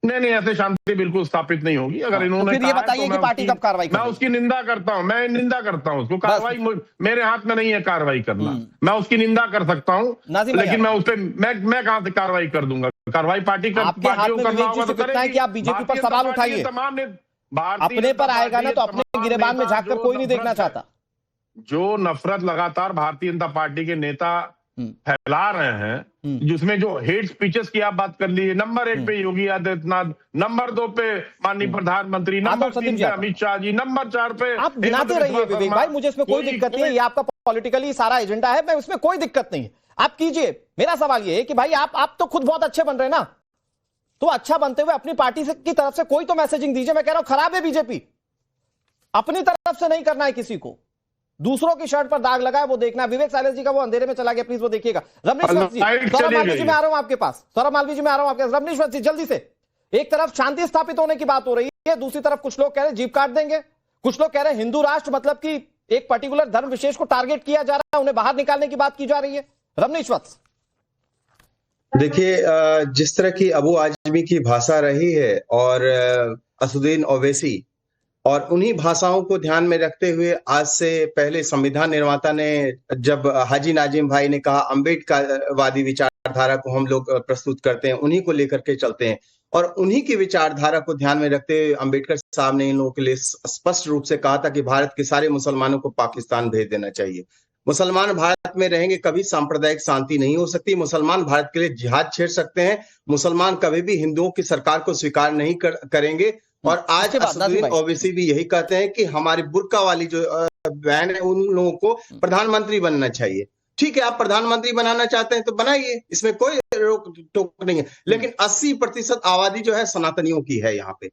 नहीं, ऐसे शांति बिल्कुल स्थापित नहीं होगी। अगर इन्होंने फिर ये बताइए कि पार्टी कब कार्रवाई करेगी? मैं उसकी निंदा करता हूं, उसको। कार्रवाई मेरे हाथ में नहीं है कार्रवाई करना। मैं उसकी निंदा कर सकता हूं, लेकिन मैं उस पर मैं कहां से कार्रवाई कर दूंगा? कार्रवाई पार्टी का आपके हाथ में है कि आप बीजेपी पर सवाल उठाइए। अपने पर आएगा ना तो अपने गिरेबान में झांक कर कोई नहीं देखना चाहता। जो नफरत लगातार भारतीय जनता पार्टी के नेता फैला रहे हैं, जिसमें जो हेट स्पीचेस की आप बात कर लीजिए, नंबर 1 पे योगी आदित्यनाथ, नंबर 2 पे माननीय प्रधानमंत्री, नंबर 3 पे अमित शाह जी, नंबर 4 पे आप गिनाते रहिए विवेक भाई, मुझे इसमें कोई दिक्कत नहीं है। ये आपका पॉलिटिकली सारा एजेंडा है, मैं उसमें कोई दिक्कत नहीं है, आप कीजिए। मेरा सवाल ये है कि भाई आप तो खुद बहुत अच्छे बन रहे हैं ना, तो अच्छा बनते हुए अपनी पार्टी की तरफ से कोई तो मैसेजिंग दीजिए। मैं कह रहा हूं खराब है बीजेपी, अपनी तरफ से नहीं करना है किसी को, दूसरों की शर्ट पर दाग लगा है वो देखना है। विवेक साइलेंस जी का वो अंधेरे में चला गया, प्लीज वो देखिएगा। रमनीश वत्स जी, सौरभ मालवीय जी में आ रहा हूं आपके पास, रमनीश वत्स जी जल्दी से। एक तरफ शांति स्थापित होने की बात हो रही है, दूसरी तरफ कुछ लोग कह रहे हैं जीप काट देंगे, कुछ लोग कह रहे हैं हिंदू राष्ट्र मतलब कि एक पर्टिकुलर धर्म विशेष को टारगेट किया जा रहा है, उन्हें बाहर निकालने की बात की जा रही है। रमनीश वत्स, देखिए, जिस तरह की अबू आजमी की भाषा रही है और असदुद्दीन ओवैसी, और उन्हीं भाषाओं को ध्यान में रखते हुए आज से पहले संविधान निर्माता ने जब हाजी नाजिम भाई ने कहा अम्बेडकरवादी विचारधारा को हम लोग प्रस्तुत करते हैं, उन्हीं को लेकर के चलते हैं, और उन्हीं की विचारधारा को ध्यान में रखते हुए अम्बेडकर साहब ने इन लोगों के लिए स्पष्ट रूप से कहा था कि भारत के सारे मुसलमानों को पाकिस्तान भेज देना चाहिए। मुसलमान भारत में रहेंगे, कभी सांप्रदायिक शांति नहीं हो सकती। मुसलमान भारत के लिए जिहाद छेड़ सकते हैं, मुसलमान कभी भी हिंदुओं की सरकार को स्वीकार नहीं करेंगे। और आज असदुद्दीन ओवैसी भी यही कहते हैं कि हमारी बुर्का वाली जो बहन है उन लोगों को प्रधानमंत्री बनना चाहिए। ठीक है, आप प्रधानमंत्री बनाना चाहते हैं तो बनाइए, इसमें कोई रोक टोक नहीं है, लेकिन 80% आबादी जो है सनातनियों की है यहाँ पे।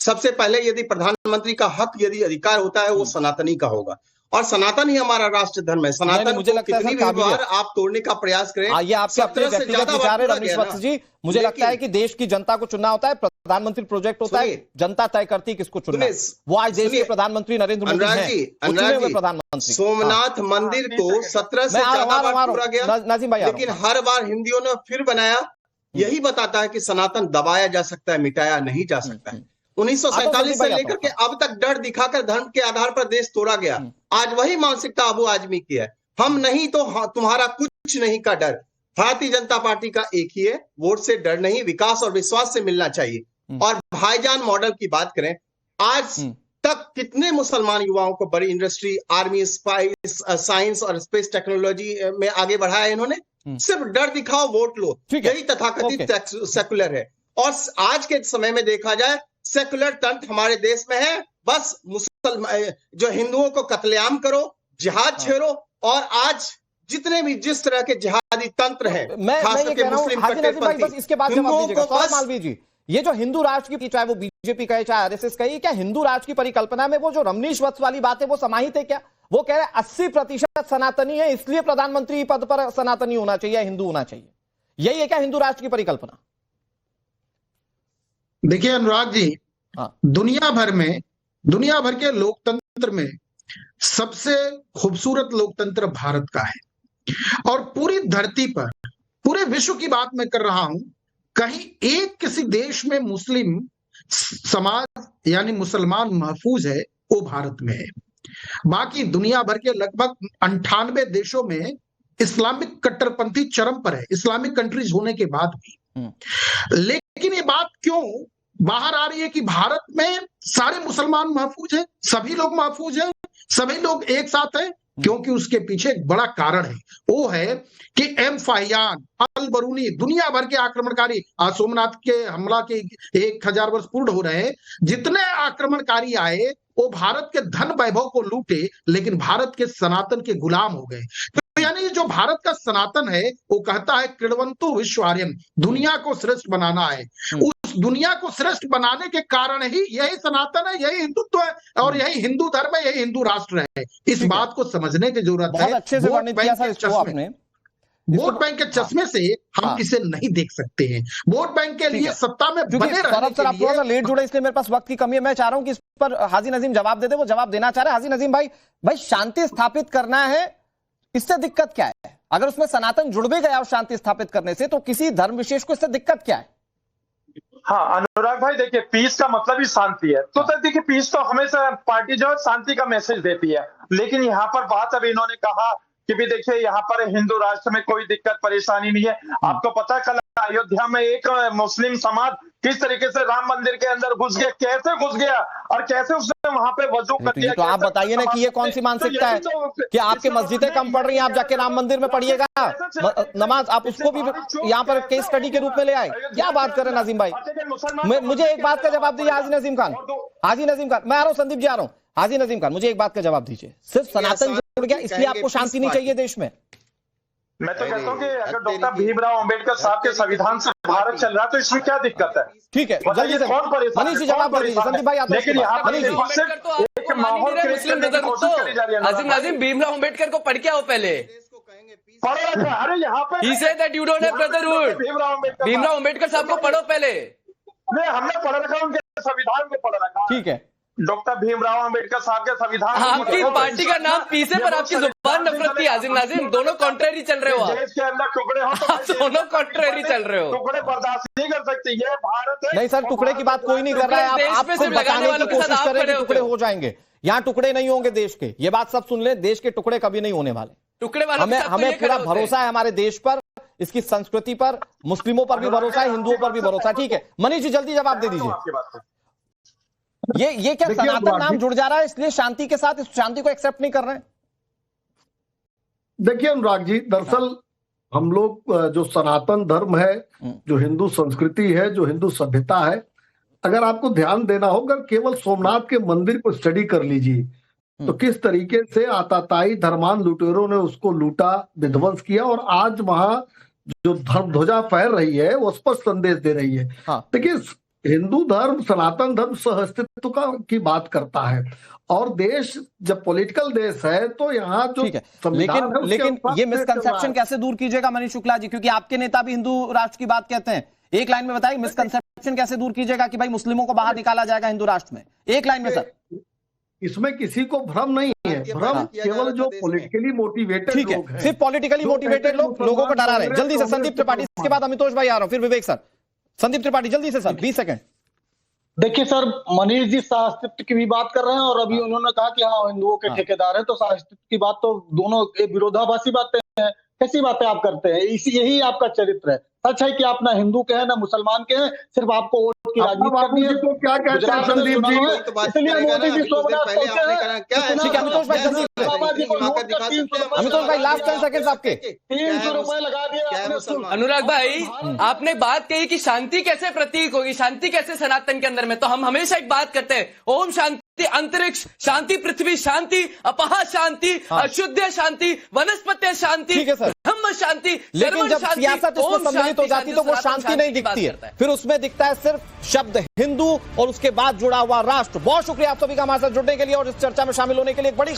सबसे पहले यदि प्रधानमंत्री का हक, यदि अधिकार होता है, वो सनातनी का होगा, और सनातन ही हमारा राष्ट्र धर्म है। सनातन मुझे को लगता है कितनी सर, भी बार आप तोड़ने का प्रयास करें, ये आपके अपने 17 से व्यक्तिगत ज्यादा विचार है बार रमेश पूरा वत्स गया जी। मुझे लगता है कि देश की जनता को चुनना होता है, प्रधानमंत्री प्रोजेक्ट होता है, जनता तय करती है किसको चुनना है। वो आज देश के प्रधानमंत्री नरेंद्र मोदी हैं, वो चुने हुए प्रधानमंत्री। सोमनाथ मंदिर को 17 से ज्यादा बार पूरा गया, नाजिम भाई, लेकिन हर बार हिंदियों ने फिर बनाया। यही बताता है कि सनातन दबाया जा सकता है, मिटाया नहीं जा सकता है। 1947 से लेकर के अब तक डर दिखाकर धर्म के आधार पर देश तोड़ा गया। आज वही मानसिकता अबू आजमी की है, हम नहीं तो तुम्हारा कुछ नहीं का डर। भारतीय जनता पार्टी का एक ही है, वोट से डर नहीं, विकास और विश्वास से मिलना चाहिए। और भाईजान मॉडल की बात करें, आज तक कितने मुसलमान युवाओं को बड़ी इंडस्ट्री, आर्मी, स्पाइस, साइंस और स्पेस टेक्नोलॉजी में आगे बढ़ाया इन्होंने। सिर्फ डर दिखाओ, वोट लो, यही तथाकथित सेकुलर है। और आज के समय में देखा जाए, सेकुलर तंत्र हमारे देश में है, बस मुसलमान जो हिंदुओं को कत्लेआम करो, जिहाद छेड़ो, और आज जितने भी जिस तरह के जिहादी तंत्र हैं, खास करके मुस्लिम कट्टरपंथी, इसके बाद जवाब दीजिएगा मालवीय जी। ये जो हिंदू राष्ट्र की, चाहे वो बीजेपी कहे चाहे आरएसएस कहे, क्या हिंदू राष्ट्र की परिकल्पना में वो जो रमनीश वत्स वाली बात है वो समाहित है क्या? वो कह रहे हैं 80% सनातनी है, इसलिए प्रधानमंत्री पद पर सनातनी होना चाहिए, हिंदू होना चाहिए। यही है क्या हिंदू राष्ट्र की परिकल्पना? देखिए अनुराग जी, दुनिया भर के लोकतंत्र में सबसे खूबसूरत लोकतंत्र भारत का है। और पूरी धरती पर, पूरे विश्व की बात मैं कर रहा हूं, कहीं एक किसी देश में मुस्लिम समाज यानी मुसलमान महफूज है, वो भारत में है। बाकी दुनिया भर के लगभग 98 देशों में इस्लामिक कट्टरपंथी चरम पर है, इस्लामिक कंट्रीज होने के बाद भी। लेकिन ये बात क्यों बाहर आ रही है कि भारत में सारे मुसलमान महफूज हैं, सभी लोग महफूज हैं, सभी लोग एक साथ हैं? क्योंकि उसके पीछे एक बड़ा कारण है, वो है कि एम फाहियान, अल बरूनी, दुनिया भर के आक्रमणकारी, आज सोमनाथ के हमला के 1000 वर्ष पूर्ण हो रहे हैं, जितने आक्रमणकारी आए वो भारत के धन वैभव को लूटे, लेकिन भारत के सनातन के गुलाम हो गए। तो यानी जो भारत का सनातन है, वो कहता है कृण्वन्तु विश्वार्यम, दुनिया को श्रेष्ठ बनाना है। उस दुनिया को श्रेष्ठ बनाने के कारण ही यही सनातन है, यही हिंदुत्व है, और यही हिंदू धर्म है, यही हिंदू राष्ट्र है। इस बात को समझने की जरूरत है। अच्छे से वर्णित किया सर इसको आपने। वोट बैंक के चश्मे से हम इसे नहीं देख सकते हैं। वोट बैंक के लिए सत्ता में बने रहने के लिए, आप थोड़ा सा लेट जुड़े इसलिए मेरे पास वक्त की कमी है। मैं चाह रहा हूं कि इस पर हाजी नजीम जवाब दे दे, वो जवाब देना चाह रहे हैं। हाजी नजीम भाई शांति स्थापित करना है, इससे दिक्कत क्या है? अगर उसमें सनातन जुड़ भी गया और शांति स्थापित करने से, तो किसी धर्म विशेष को इससे दिक्कत क्या है? हाँ अनुराग भाई, देखिए पीस का मतलब ही शांति है। तो देखिए पीस तो हमेशा पार्टी जो है शांति का मैसेज देती है, लेकिन यहाँ पर बात अब इन्होंने कहा कि भी देखिए यहाँ पर हिंदू राष्ट्र में कोई दिक्कत परेशानी नहीं है। आपको पता है कल अयोध्या में एक मुस्लिम समाज किस तरीके से राम मंदिर के अंदर घुस गया, कैसे घुस गया और कैसे उसने वहां पे वजू कर दिया। तो आप बताइए ना कि ये कौन सी मानसिकता है कि आपके मस्जिदें कम पड़ रही हैं, आप जाके राम मंदिर में पढ़िएगा नमाज, आप उसको भी यहाँ पर केस स्टडी के रूप में ले आए? क्या बात कर रहे हैं नाजिम भाई? मुझे एक बात का जवाब दीजिए हाजी नजीम खान। मैं आ रहा हूँ, संदीप जी आ रहा हूँ। हाजी नजीम खान, मुझे एक बात का जवाब दीजिए, सिर्फ सनातन जुड़ गया इसलिए आपको शांति नहीं चाहिए देश में? मैं तो कहता हूँ कि अगर डॉक्टर भीमराव अंबेडकर साहब के संविधान से भारत चल रहा है तो इसमें क्या दिक्कत है? ठीक है, जल्दी से कौन परेशान? मनीष जी जवाब दीजिए। संदीप भाई आप, लेकिन यहाँ पर एक माहौल भीमराव अंबेडकर को पढ़ के आओ पहले। अरे यहाँ पे He said that you don't have brotherhood. Bhimrao Ambedkar साहब को पढ़ो पहले। नहीं, हमने पढ़ रखा, उनके संविधान को पढ़ रखा। ठीक है, डॉक्टर भीमराव अंबेडकर साहब के संविधान। आपकी पार्टी का नाम पीसे पर आपकी जुबान नफरत थी हाजिम नाजिम, दोनों कॉन्ट्रेरी चल रहे हो आप। देश के अंदर टुकड़े हो तो आप दोनों कॉन्ट्रेरी चल रहे हो। टुकड़े बर्दाश्त नहीं कर सकते, ये भारत है। नहीं सर, टुकड़े की बात कोई नहीं कर रहा है, आप खुद बताने की कोशिश करें कि टुकड़े हो जाएंगे। यहाँ टुकड़े नहीं होंगे देश के, ये बात सब सुन ले, देश के टुकड़े कभी नहीं होने वाले। टुकड़े वाले हमें पूरा भरोसा है हमारे देश पर, इसकी संस्कृति पर, मुस्लिमों पर भी भरोसा है, हिंदुओं पर भी भरोसा है। ठीक है मनीष जी, जल्दी जवाब दे दीजिए। ये क्या सनातन नाम जुड़ जा रहा है इसलिए शांति के साथ इस शांति को एक्सेप्ट नहीं कर रहे हैं? देखिए अनुराग जी, दरअसल हम लोग जो सनातन धर्म है, जो हिंदू संस्कृति है, जो हिंदू सभ्यता है, अगर आपको ध्यान देना होगा, केवल सोमनाथ के मंदिर को स्टडी कर लीजिए तो किस तरीके से आताताई धर्मान लुटेरों ने उसको लूटा, विध्वंस किया, और आज वहां जो धर्म ध्वजा फहर रही है वो स्पष्ट संदेश दे रही है। देखिए हिंदू धर्म, सनातन धर्म सहअस्तित्व की बात करता है, और देश जब पॉलिटिकल देश है तो यहाँ जो ठीक है, संविधान है, उसके लेकिन अनुसार ये देश चल रहा मिसकंसेप्शन है। कैसे दूर कीजिएगा मनीष शुक्ला जी, क्योंकि आपके नेता भी हिंदू राष्ट्र की बात कहते हैं। एक लाइन में बताइए, मिसकंसेप्शन कैसे दूर कीजिएगा कि भाई मुस्लिमों को बाहर निकाला जाएगा हिंदू राष्ट्र में, एक लाइन में सर। इसमें किसी को भ्रम नहीं है, भ्रम केवल जो पॉलिटिकली मोटिवेटेड ठीक लोग है, हैं, सिर्फ पॉलिटिकली जो मोटिवेटेड कहते हैं लोग लोगों को डरा रहे हैं। जल्दी से कांग्रेस संदीप त्रिपाठी, इसके बाद अमितोष भाई आ रहा हूं, फिर विवेक सर। संदीप त्रिपाठी जल्दी से सर, 20 सेकंड। देखिए सर, मनीष जी सहअस्तित्व की भी बात कर रहे हैं, और अभी उन्होंने कहा कि हाँ हिंदुओं के ठेकेदार हैं, तो सहअस्तित्व की बात तो दोनों विरोधाभासी बातें हैं। कैसी बातें आप करते हैं? यही आपका चरित्र है। सच है कि आप ना हिंदू के हैं ना मुसलमान के हैं, सिर्फ आपको वोट की राजनीति करनी है। तो क्या कहते हैं संदीप जी? इसलिए मोदी जी सोमनाथ पहुंचे हैं। ठीक है अमितोष भाई, जल्दी से। बाबा जी को लूट कर 300 अमितोष भाई लास्ट 10 सेकंड आपके। 300 रुपए लगा दिए आपने। अनुराग भाई, आपने बात कही कि शांति कैसे प्रतीक होगी, शांति कैसे सनातन के अंदर में, तो हम हमेशा एक बात करते हैं, ओम शांति अंतरिक्ष शांति, पृथ्वी शांति, अपहा शांति, अशुद्ध शांति, वनस्पति शांति, ब्रह्म शांति। लेकिन जब सियासत इसमें सम्मिलित हो जाती तो वो शांति नहीं दिखती है, फिर उसमें दिखता है सिर्फ शब्द हिंदू और उसके बाद जुड़ा हुआ राष्ट्र। बहुत शुक्रिया आप सभी का हमारे साथ जुड़ने के लिए और इस चर्चा में शामिल होने के लिए। एक बड़ी